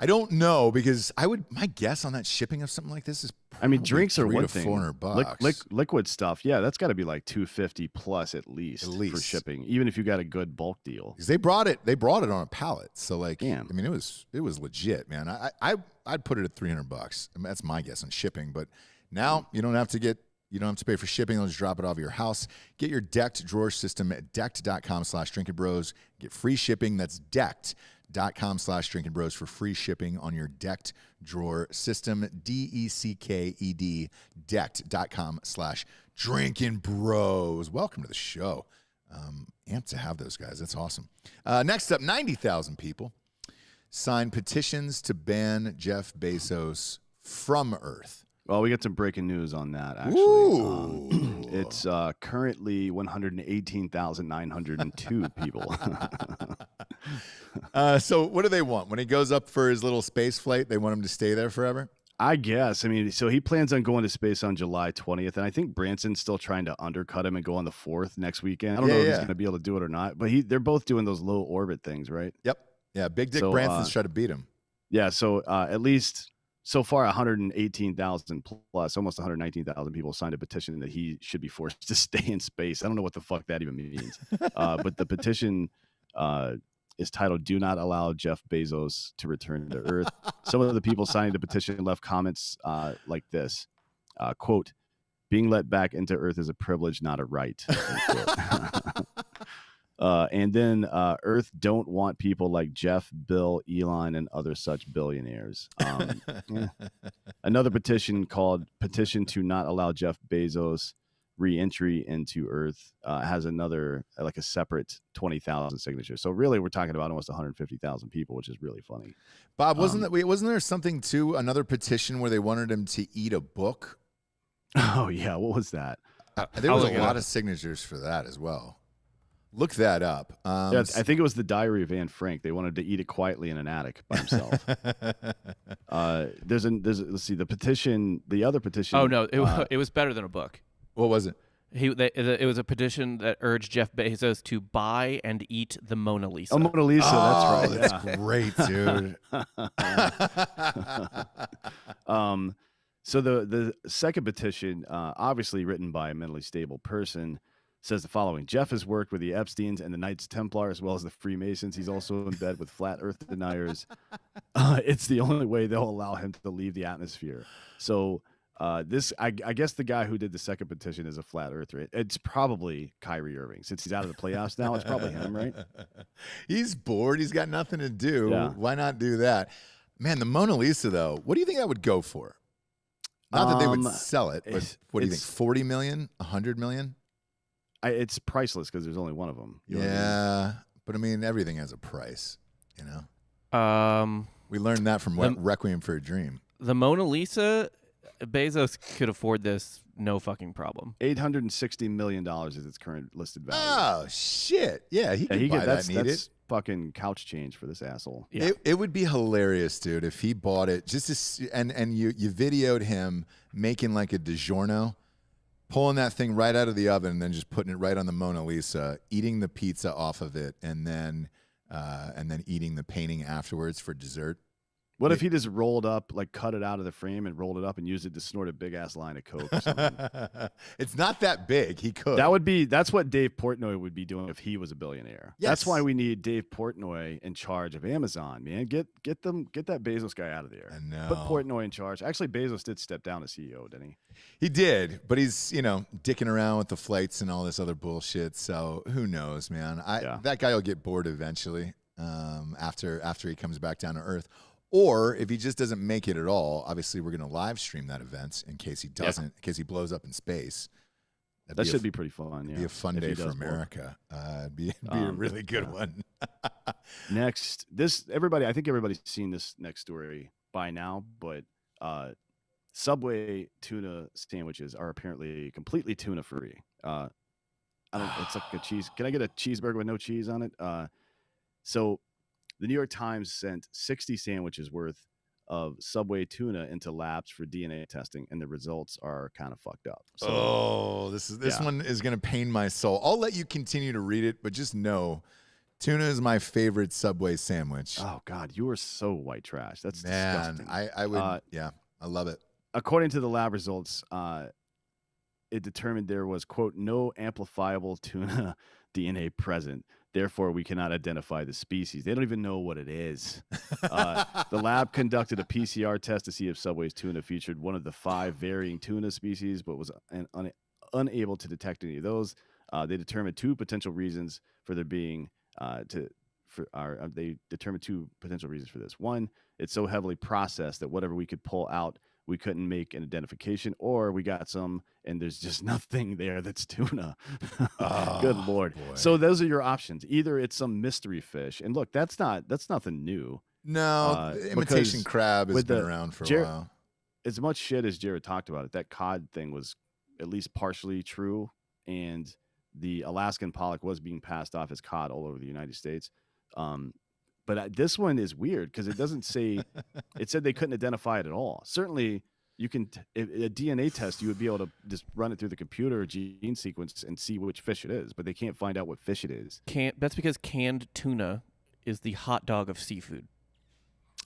I don't know because my guess on that shipping of something like this is drinks are one thing. $400. Liquid stuff, yeah, that's got to be like $250 plus at least for shipping, even if you got a good bulk deal. Because they brought it on a pallet, so like, damn. I mean, it was legit, man. I'd put it at $300. I mean, that's my guess on shipping, but now you don't have to pay for shipping. They'll just drop it off your house. Get your Decked drawer system at decked.com/drinkinbros. Get free shipping. That's decked.com/drinkinbros for free shipping on your Decked drawer system. DECKED, decked.com/drinkinbros. Welcome to the show. Amped to have those guys. That's awesome. Next up, 90,000 people signed petitions to ban Jeff Bezos from Earth. Well, we got some breaking news on that, actually. It's currently 118,902 people. So what do they want? When he goes up for his little space flight, they want him to stay there forever? I guess. I mean, so he plans on going to space on July 20th, and I think Branson's still trying to undercut him and go on the 4th next weekend. I don't know if he's going to be able to do it or not, but they're both doing those low orbit things, right? Yep. Yeah, Big Dick Branson's trying to beat him. Yeah, so at least... So far, 118,000 plus, almost 119,000 people signed a petition that he should be forced to stay in space. I don't know what the fuck that even means. But the petition is titled, "Do Not Allow Jeff Bezos to Return to Earth." Some of the people signing the petition left comments like this, quote, "Being let back into Earth is a privilege, not a right." And then Earth don't want people like Jeff, Bill, Elon, and other such billionaires. Another petition called "Petition to Not Allow Jeff Bezos Re-Entry into Earth" has another, like a separate 20,000 signatures. So really, we're talking about almost 150,000 people, which is really funny. Bob, wasn't there something too? Another petition where they wanted him to eat a book? Oh yeah, what was that? There was a lot of signatures for that as well. Look that up. Yeah, I think it was the Diary of Anne Frank. They wanted to eat it quietly in an attic by himself. Let's see, the other petition. Oh no, it was better than a book. What was it? It was a petition that urged Jeff Bezos to buy and eat the Mona Lisa. Oh, Mona Lisa, that's right. That's great, dude. So the second petition, obviously written by a mentally stable person, says the following: Jeff has worked with the Epsteins and the Knights Templar as well as the Freemasons. He's also in bed with flat earth deniers. It's the only way they'll allow him to leave the atmosphere. So I guess the guy who did the second petition is a flat earther. It's probably Kyrie Irving. Since he's out of the playoffs now, it's probably him, right? He's bored. He's got nothing to do. Yeah. Why not do that? Man, the Mona Lisa, though, what do you think that would go for? Not that they would sell it, but what do you think, 40 million, 100 million? It's priceless because there's only one of them. You know what I mean? But I mean, everything has a price, We learned that from Requiem for a Dream. The Mona Lisa Bezos could afford this, no fucking problem. $860 million is its current listed value. Oh shit! Yeah, he could buy that. That's fucking couch change for this asshole. Yeah. It would be hilarious, dude, if he bought it and you videoed him making like a DiGiorno, pulling that thing right out of the oven and then just putting it right on the Mona Lisa, eating the pizza off of it, and then eating the painting afterwards for dessert. What if he just rolled up, like cut it out of the frame and rolled it up and used it to snort a big ass line of coke or something? It's not that big. He could. That's what Dave Portnoy would be doing if he was a billionaire. Yes. That's why we need Dave Portnoy in charge of Amazon, man. Get that Bezos guy out of there. I know. Put Portnoy in charge. Actually, Bezos did step down as CEO, didn't he? He did, but he's, dicking around with the flights and all this other bullshit. So who knows, man? That guy will get bored eventually after he comes back down to earth. Or if he just doesn't make it at all, obviously we're going to live stream that event in case he doesn't, in case he blows up in space. That should be pretty fun. Yeah. Be a fun day for America. It'd be a really good one. Next, I think everybody's seen this next story by now, but Subway tuna sandwiches are apparently completely tuna free. It's like a cheese. Can I get a cheeseburger with no cheese on it? So the New York Times sent 60 sandwiches worth of Subway tuna into labs for DNA testing, and the results are kind of fucked up. So, this one is going to pain my soul. I'll let you continue to read it, but just know tuna is my favorite Subway sandwich. Oh God, you are so white trash. That's disgusting. I would, I love it. According to the lab results, it determined there was, quote, no amplifiable tuna DNA present. Therefore, we cannot identify the species. They don't even know what it is. The lab conducted a PCR test to see if Subway's tuna featured one of the 5 varying tuna species, but was unable to detect any of those. They determined 2 potential reasons for there being they determined 2 potential reasons for this. One, it's so heavily processed that whatever we could pull out, we couldn't make an identification, or we got some and there's just nothing there that's tuna. Good Lord. Boy. So those are your options. Either it's some mystery fish, and look, that's nothing new. No, imitation crab has been around for a while. As much shit as Jared talked about it, that cod thing was at least partially true, and the Alaskan pollock was being passed off as cod all over the United States. But this one is weird because it doesn't say. It said they couldn't identify it at all. Certainly, you can a DNA test. You would be able to just run it through the computer gene sequence and see which fish it is, but they can't find out what fish it is. That's because canned tuna is the hot dog of seafood.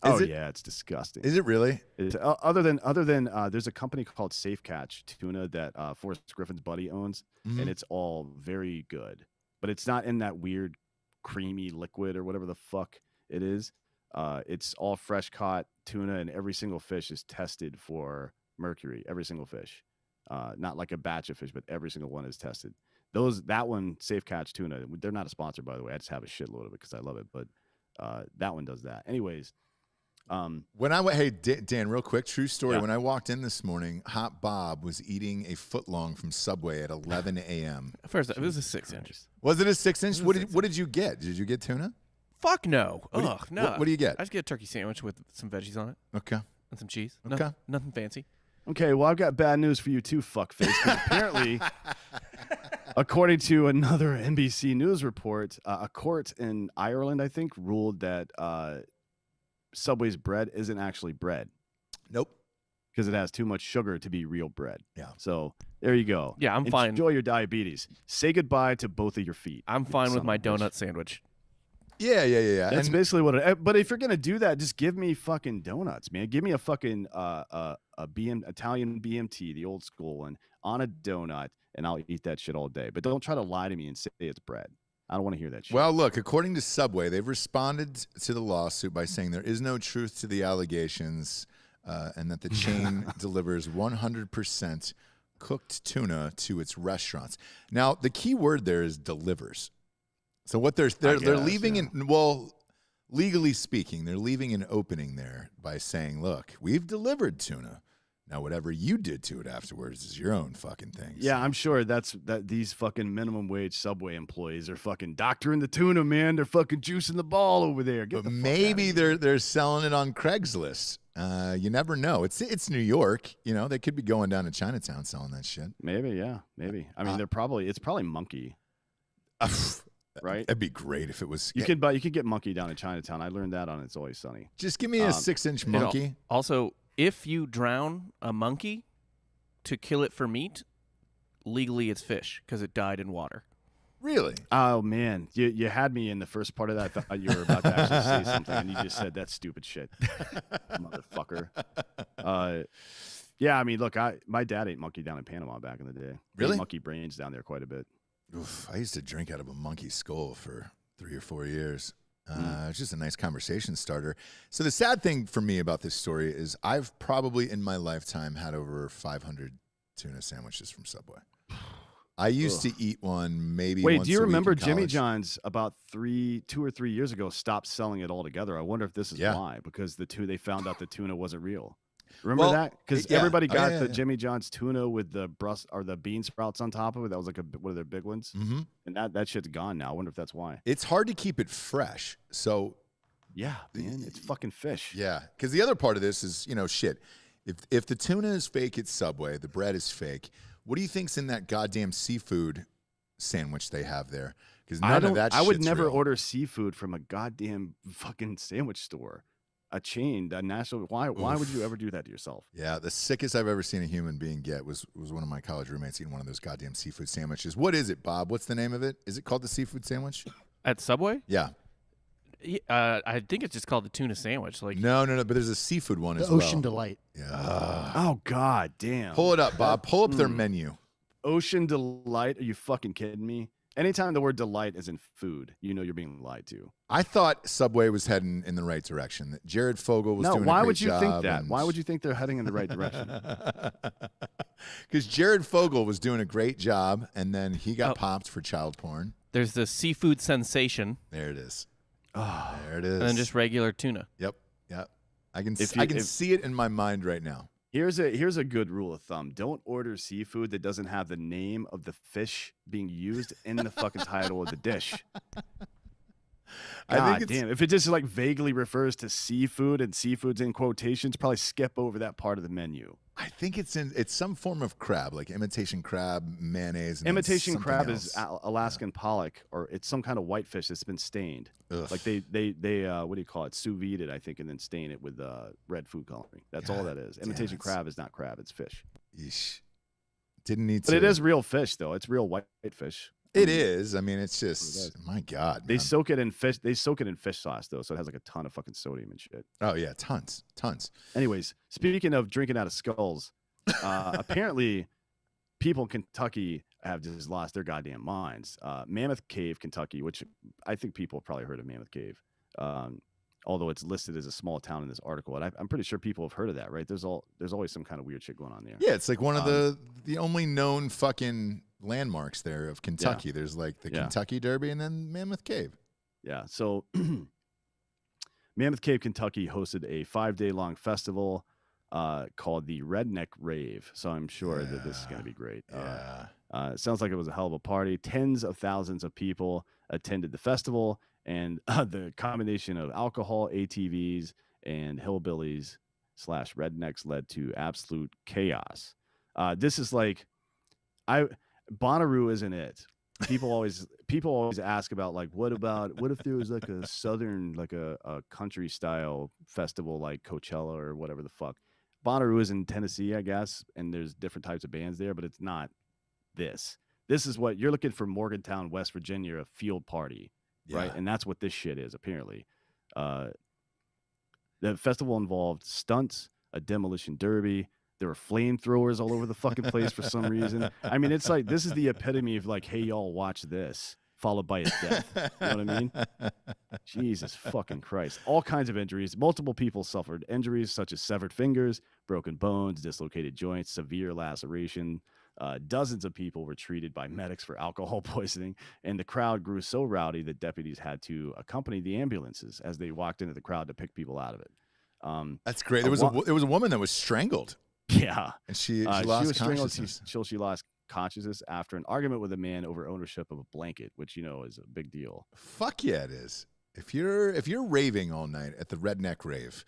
It's disgusting. Is it really? Other than there's a company called Safe Catch Tuna that Forrest Griffin's buddy owns, and it's all very good, but it's not in that weird creamy liquid or whatever the fuck it is. It's all fresh caught tuna, and every single fish is tested for mercury. Every single fish, not like a batch of fish, but every single one is tested. That one, Safe Catch Tuna, they're not a sponsor, by the way. I just have a shitload of it because I love it. But that one does that. Anyways, when I went, hey Dan, real quick, true story. Yeah. When I walked in this morning, Hot Bob was eating a footlong from Subway at 11 a.m. First, it was a 6-inch. Was it a 6-inch? What did you get? Did you get tuna? Fuck no. No. What do you get? I just get a turkey sandwich with some veggies on it. Okay. And some cheese. Okay. Nothing fancy. Okay, well, I've got bad news for you too, fuckface. Apparently, according to another NBC News report, a court in Ireland, I think, ruled that Subway's bread isn't actually bread. Nope. Because it has too much sugar to be real bread. Yeah. So there you go. Yeah, I'm fine. Enjoy your diabetes. Say goodbye to both of your feet. I'm fine with my donut sandwich. Yeah. That's basically what it. But if you're gonna do that, just give me fucking donuts, man. Give me a fucking Italian BMT, the old school one, on a donut, and I'll eat that shit all day. But don't try to lie to me and say it's bread. I don't want to hear that shit. Well, look, according to Subway, they've responded to the lawsuit by saying there is no truth to the allegations, and that the chain delivers 100% cooked tuna to its restaurants. Now, the key word there is delivers. So what they're leaving in, well, legally speaking, they're leaving an opening there by saying, look, we've delivered tuna Now, whatever you did to it afterwards is your own fucking thing. Yeah, I'm sure that these fucking minimum wage Subway employees are fucking doctoring the tuna, man. They're fucking juicing the ball over there. But maybe they're selling it on Craigslist. You never know. It's New York. You know, they could be going down to Chinatown selling that shit. Maybe, yeah, maybe. I mean, it's probably monkey. Right? That'd be great if it was. You could get monkey down in Chinatown. I learned that on It's Always Sunny. Just give me a 6-inch monkey. Also, if you drown a monkey to kill it for meat, legally it's fish because it died in water. Really? Oh man, you had me in the first part of that. I thought you were about to actually say something, and you just said that stupid shit, motherfucker. Yeah, I mean, look, my dad ate monkey down in Panama back in the day. Really? Ate monkey brains down there quite a bit. Oof, I used to drink out of a monkey skull for 3 or 4 years. It's just a nice conversation starter. So the sad thing for me about this story is I've probably in my lifetime had over 500 tuna sandwiches from Subway. I used to eat one maybe once do you a week remember in Jimmy college. John's about 2 or 3 years ago stopped selling it altogether? I wonder if this is why, because they found out the tuna wasn't real. Remember that? Because everybody got the Jimmy John's tuna with the the bean sprouts on top of it. That was like one of their big ones. Mm-hmm. And that shit's gone now. I wonder if that's why. It's hard to keep it fresh. So yeah, man, it's fucking fish. Yeah, because the other part of this is, shit. If the tuna is fake at Subway, the bread is fake. What do you think's in that goddamn seafood sandwich they have there? Because none of that shit's I would never real. order seafood from a goddamn fucking sandwich store. A chain, a national. Why would you ever do that to yourself? Yeah, the sickest I've ever seen a human being get was one of my college roommates eating one of those goddamn seafood sandwiches. What is it, Bob? What's the name of it? Is it called the seafood sandwich? At Subway? Yeah. I think it's just called the tuna sandwich. Like No, but there's a seafood one as The well. Ocean Delight. Yeah. Oh god damn! Pull it up, Bob. Pull up their menu. Ocean Delight? Are you fucking kidding me? Anytime the word delight is in food, you're being lied to. I thought Subway was heading in the right direction. That Jared Fogle was doing a great job. Why would you think that? Why would you think they're heading in the right direction? Because Jared Fogle was doing a great job, and then he got popped for child porn. There's the seafood sensation. There it is. Oh, there it is. And then just regular tuna. Yep. I can see it in my mind right now. Here's a good rule of thumb. Don't order seafood that doesn't have the name of the fish being used in the fucking title of the dish. God damn. If it just like vaguely refers to seafood and seafood's in quotations, probably skip over that part of the menu. I think it's some form of crab, like imitation crab, mayonnaise. And imitation crab else. is Alaskan pollock, or it's some kind of whitefish that's been stained. Ugh. Like they what do you call it? Sous vide it, I think, and then stain it with red food coloring. That's all that is. Imitation crab is not crab; it's fish. Yeesh. Didn't need to. But it is real fish, though. It's real whitefish. It is. I mean, it's just my God. They soak it in fish. They soak it in fish sauce, though, so it has like a ton of fucking sodium and shit. Oh yeah, tons. Anyways, speaking of drinking out of skulls, apparently people in Kentucky have just lost their goddamn minds. Mammoth Cave, Kentucky, which I think people have probably heard of Mammoth Cave, although it's listed as a small town in this article, and I'm pretty sure people have heard of that, right? There's always some kind of weird shit going on there. Yeah, it's like one of the only known fucking landmarks there of Kentucky. There's like the Kentucky Derby and then Mammoth Cave. Yeah, so Mammoth Cave, Kentucky hosted a 5-day long festival called the Redneck Rave. So I'm sure that this is going to be great. It sounds like it was a hell of a party. Tens of thousands of people attended the festival, and the combination of alcohol, ATVs, and hillbillies / rednecks led to absolute chaos. This is like, Bonnaroo isn't it. People always ask about like, what if there was like a southern, like a country style festival like Coachella or whatever the fuck. Bonnaroo is in Tennessee, I guess, and there's different types of bands there, but it's not this. This is what you're looking for. Morgantown, West Virginia, a field party, right? And that's what this shit is, apparently. The festival involved stunts, a demolition derby. There were flamethrowers all over the fucking place for some reason. I mean, it's like, this is the epitome of like, hey, y'all, watch this, followed by his death. You know what I mean? Jesus fucking Christ. All kinds of injuries. Multiple people suffered injuries such as severed fingers, broken bones, dislocated joints, severe laceration. Dozens of people were treated by medics for alcohol poisoning, and the crowd grew so rowdy that deputies had to accompany the ambulances as they walked into the crowd to pick people out of it. That's great. There was a woman that was strangled. Yeah. And she She lost was strangled consciousness. till she lost consciousness after an argument with a man over ownership of a blanket, which is a big deal. Fuck yeah, it is. If you're raving all night at the redneck rave,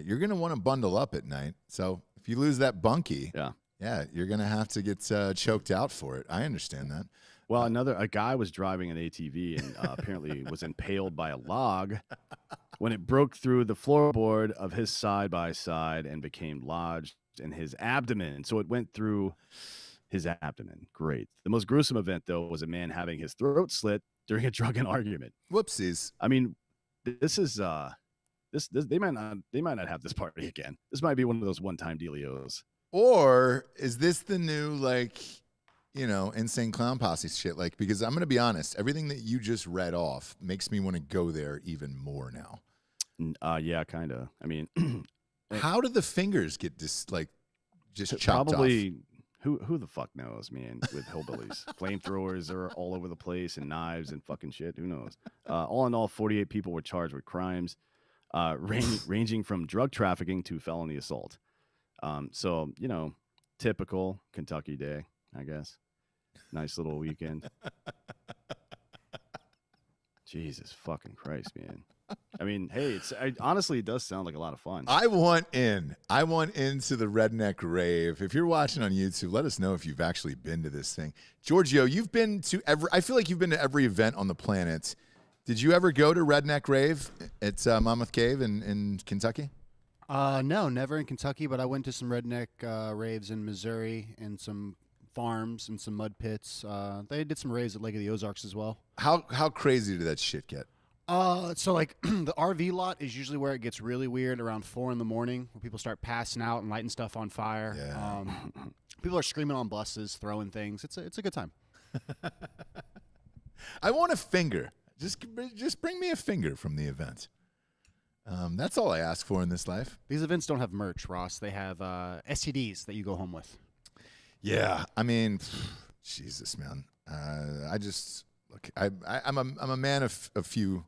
you're gonna want to bundle up at night. So if you lose that bunkie, yeah, you're gonna have to get choked out for it. I understand that. Well, a guy was driving an ATV and apparently was impaled by a log when it broke through the floorboard of his side by side and became lodged in his abdomen. So it went through his abdomen. Great. The most gruesome event, though, was a man having his throat slit during a drunken argument. Whoopsies. I mean, this is this they might not have this party again. This might be one of those one-time dealios. Or is this the new insane clown posse shit? Like, because I'm gonna be honest, everything that you just read off makes me want to go there even more now. Yeah, kind of. I mean, how did the fingers get just chopped probably off? Who the fuck knows, man? With hillbillies, flamethrowers are all over the place, and knives and fucking shit. Who knows? All in all, 48 people were charged with crimes ranging from drug trafficking to felony assault. So typical Kentucky day, I guess. Nice little weekend. Jesus fucking Christ, man. I mean, hey, honestly, it does sound like a lot of fun. I want into the redneck rave. If you're watching on YouTube, let us know if you've actually been to this thing. Giorgio, you've been to I feel like you've been to every event on the planet. Did you ever go to redneck rave at Monmouth Cave in Kentucky? No, never in Kentucky, but I went to some redneck raves in Missouri and some farms and some mud pits. They did some raves at Lake of the Ozarks as well. How crazy did that shit get? So like the RV lot is usually where it gets really weird around 4 a.m, when people start passing out and lighting stuff on fire. Yeah. People are screaming on buses, throwing things. It's a good time. I want a finger. Just bring me a finger from the event. That's all I ask for in this life. These events don't have merch, Ross. They have STDs that you go home with. Yeah, I mean, Jesus, man. I'm a man of few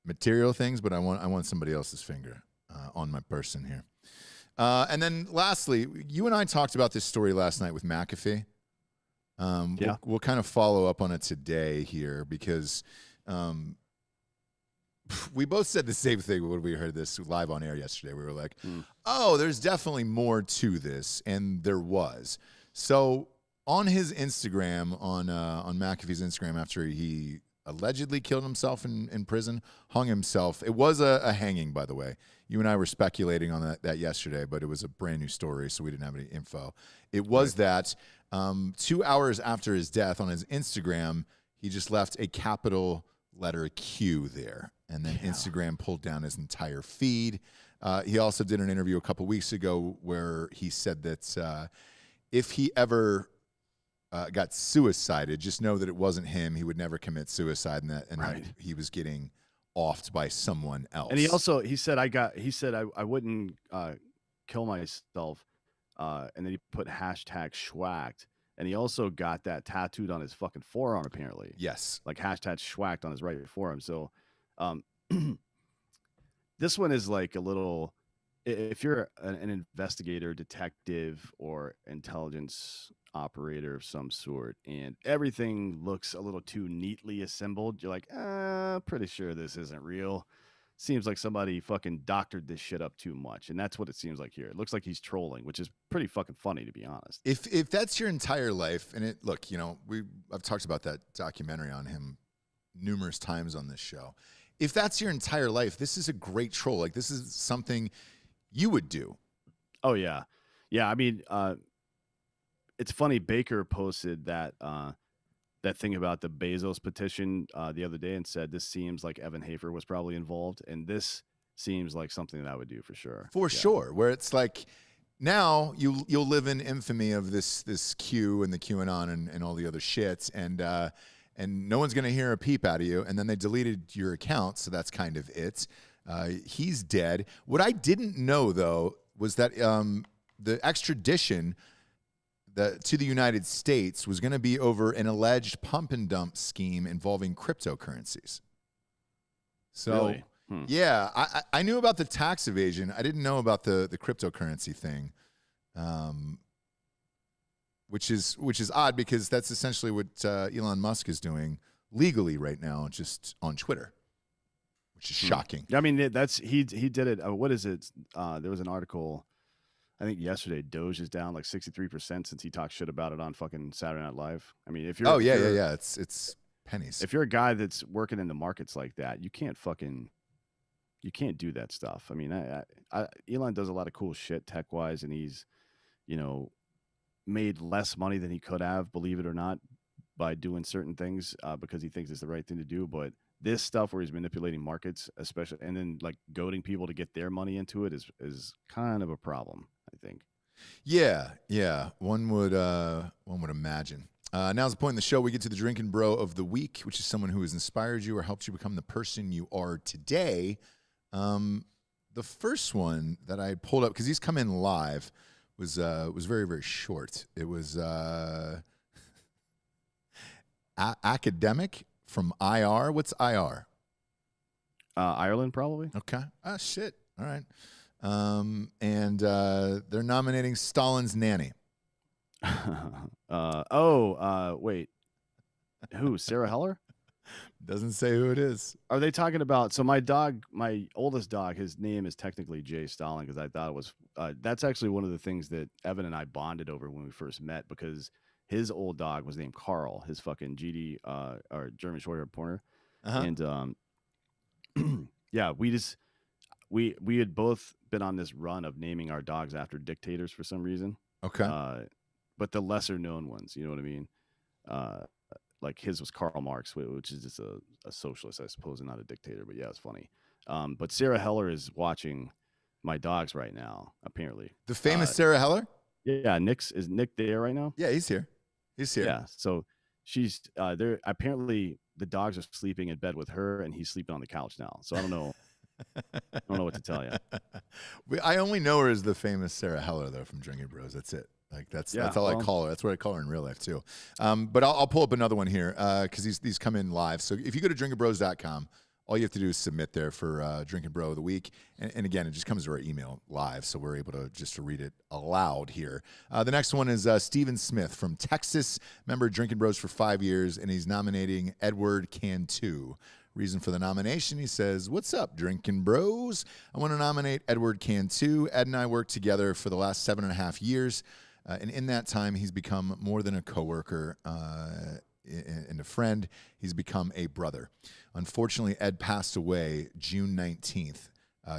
material things, but I want somebody else's finger on my person here. And then lastly, you and I talked about this story last night with McAfee. We'll kind of follow up on it today here because we both said the same thing when we heard this live on air yesterday. We were like, oh, there's definitely more to this, and there was. So on his Instagram, on McAfee's Instagram, after he allegedly killed himself in prison, hung himself. It was a hanging, by the way. You and I were speculating on that yesterday, but it was a brand new story, so we didn't have any info. It was that 2 hours after his death, on his Instagram, he just left a capital letter Q there. And then Instagram pulled down his entire feed. He also did an interview a couple weeks ago where he said that if he ever got suicided, just know that it wasn't him. He would never commit suicide, and that he was getting offed by someone else. And he said I wouldn't kill myself, and then he put hashtag schwacked. And he also got that tattooed on his fucking forearm, apparently. Yes. Like hashtag schwacked on his right forearm. So this one is like a little, if you're an investigator, detective, or intelligence operator of some sort, and everything looks a little too neatly assembled, you're like, pretty sure this isn't real. Seems like somebody fucking doctored this shit up too much. And that's what it seems like here. It looks like he's trolling, which is pretty fucking funny, to be honest. If that's your entire life, and I've talked about that documentary on him numerous times on this show. If that's your entire life, this is a great troll. Like, this is something you would do. Oh, yeah. Yeah, I mean, it's funny. Baker posted that thing about the Bezos petition the other day and said this seems like Evan Hafer was probably involved, and this seems like something that I would do for sure. For sure, where it's like now you'll live in infamy of this Q and the QAnon and all the other shits, and no one's gonna hear a peep out of you. And then they deleted your account, so that's kind of it. He's dead. What I didn't know though was that the extradition to the United States was going to be over an alleged pump and dump scheme involving cryptocurrencies. So, really? Yeah, I knew about the tax evasion. I didn't know about the cryptocurrency thing. which is odd because that's essentially what Elon Musk is doing legally right now, just on Twitter, which is shocking. I mean, that's he did it. What is it? There was an article, I think yesterday. Doge is down like 63% since he talked shit about it on fucking Saturday Night Live. I mean, if you're it's pennies. If you're a guy that's working in the markets like that, you can't do that stuff. I mean, Elon does a lot of cool shit tech wise, and he's, made less money than he could have, believe it or not, by doing certain things because he thinks it's the right thing to do. But this stuff where he's manipulating markets, especially, and then like goading people to get their money into it is kind of a problem, I think. Yeah. One would imagine. Now's the point in the show we get to the Drinkin' Bro of the week, which is someone who has inspired you or helped you become the person you are today. The first one that I pulled up, because he's come in live, was very, very short. It was academic from IR. What's IR? Ireland, probably. Okay. Ah, shit. All right. And they're nominating Stalin's nanny. Wait. Who? Sarah Heller? Doesn't say who it is. Are they talking about? So my oldest dog, his name is technically Jay Stalin because I thought it was. That's actually one of the things that Evan and I bonded over when we first met because his old dog was named Carl, his fucking GD or German Shorthair Pointer, and yeah, we had both been on this run of naming our dogs after dictators for some reason. Okay, but the lesser known ones, you know what I mean? Like his was Karl Marx, which is just a socialist, I suppose, and not a dictator. But yeah, it's funny. But Sarah Heller is watching my dogs right now, apparently. The famous Sarah Heller? Yeah, is Nick there right now? Yeah, he's here. Yeah, so she's there. Apparently, the dogs are sleeping in bed with her, and he's sleeping on the couch now. So I don't know. I don't know what to tell you. I only know her as the famous Sarah Heller, though, from Drinkin' Bros. That's it. Like that's all I call her. That's what I call her in real life too. But I'll pull up another one here because these come in live. So if you go to drinkinbros.com, all you have to do is submit there for Drinkin' Bro of the week. And again, it just comes to our email live, so we're able to read it aloud here. The next one is Stephen Smith from Texas, member of Drinkin' Bros for 5 years, and he's nominating Edward Cantu. Reason for the nomination, he says, "What's up, Drinkin' Bros? I want to nominate Edward Cantu. Ed and I worked together for the last 7.5 years. And in that time, he's become more than a coworker and a friend. He's become a brother. Unfortunately, Ed passed away June 19th,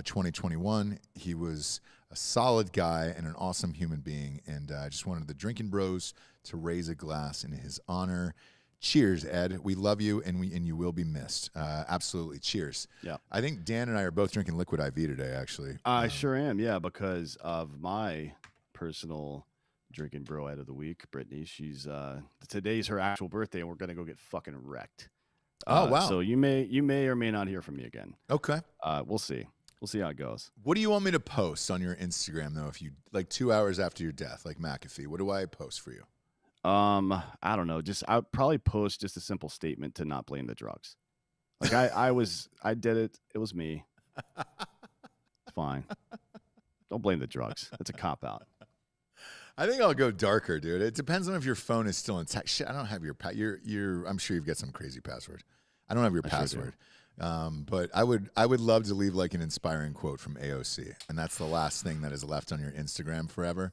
2021. He was a solid guy and an awesome human being. And I just wanted the Drinkin' Bros to raise a glass in his honor. Cheers, Ed. We love you, and you will be missed. Absolutely. Cheers." Yeah. I think Dan and I are both drinking Liquid IV today, actually. I sure am, yeah, because of my personal Drinkin' Bro Ed of the week, Brittany. She's today's her actual birthday, and we're gonna go get fucking wrecked. Oh wow! So you may or may not hear from me again. Okay. We'll see. We'll see how it goes. What do you want me to post on your Instagram though? If you like 2 hours after your death, like McAfee, what do I post for you? I don't know. I'll probably post just a simple statement to not blame the drugs. Like I did it. It was me. It's fine. Don't blame the drugs. That's a cop out. I think I'll go darker, dude. It depends on if your phone is still intact. Shit, I don't have your I'm sure you've got some crazy password. I don't have your password. Sure but I would love to leave like an inspiring quote from AOC, and that's the last thing that is left on your Instagram forever.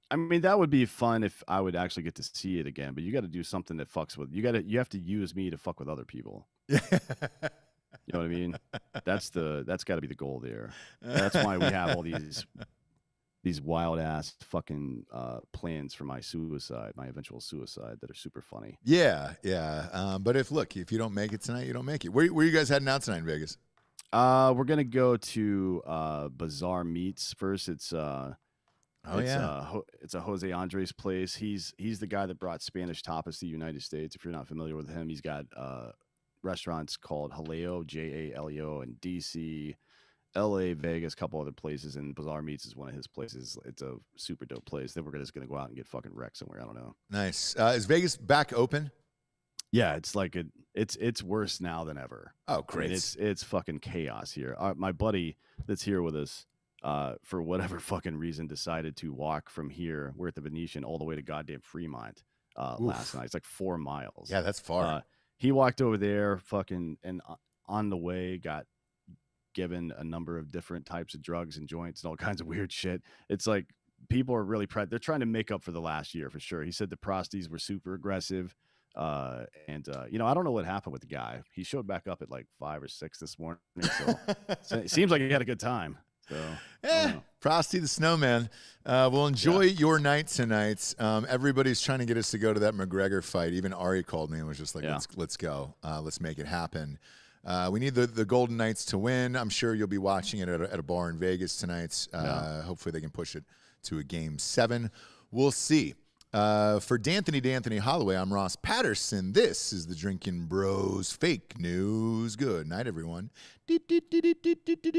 I mean, that would be fun if I would actually get to see it again, but you got to do something that fucks with you have to use me to fuck with other people. You know what I mean? That's got to be the goal there. That's why we have all these wild ass fucking plans for my eventual suicide that are super funny. Yeah. But if you don't make it tonight, you don't make it. Where you guys heading out tonight in Vegas? We're gonna go to Bazaar Meats first. It's a Jose Andres place. He's the guy that brought Spanish tapas to the United States. If you're not familiar with him, he's got restaurants called Jaleo, Jaleo, in DC, LA, Vegas, a couple other places, and Bazaar Meats is one of his places. It's a super dope place. Then we're just gonna go out and get fucking wrecked somewhere. I don't know. Nice. Is Vegas back open? Yeah, it's like it's worse now than ever. Oh, great! I mean, it's fucking chaos here. My buddy that's here with us, for whatever fucking reason, decided to walk from here, we're at the Venetian, all the way to goddamn Fremont last night. It's like 4 miles. Yeah, that's far. He walked over there, fucking, and on the way got given a number of different types of drugs and joints and all kinds of weird shit. It's like people are really they're trying to make up for the last year for sure. He said the prosties were super aggressive. And you know, I don't know what happened with the guy. He showed back up at like 5 or 6 this morning. So it seems like he had a good time. So Frosty the Snowman. We'll enjoy your night tonight. Everybody's trying to get us to go to that McGregor fight. Even Ari called me and was just like, let's go. Let's make it happen. We need the Golden Knights to win. I'm sure you'll be watching it at a bar in Vegas tonight. Hopefully they can push it to a Game 7. We'll see. For D'Anthony Hollaway, I'm Ross Patterson. This is the Drinkin' Bros Fake News. Good night, everyone.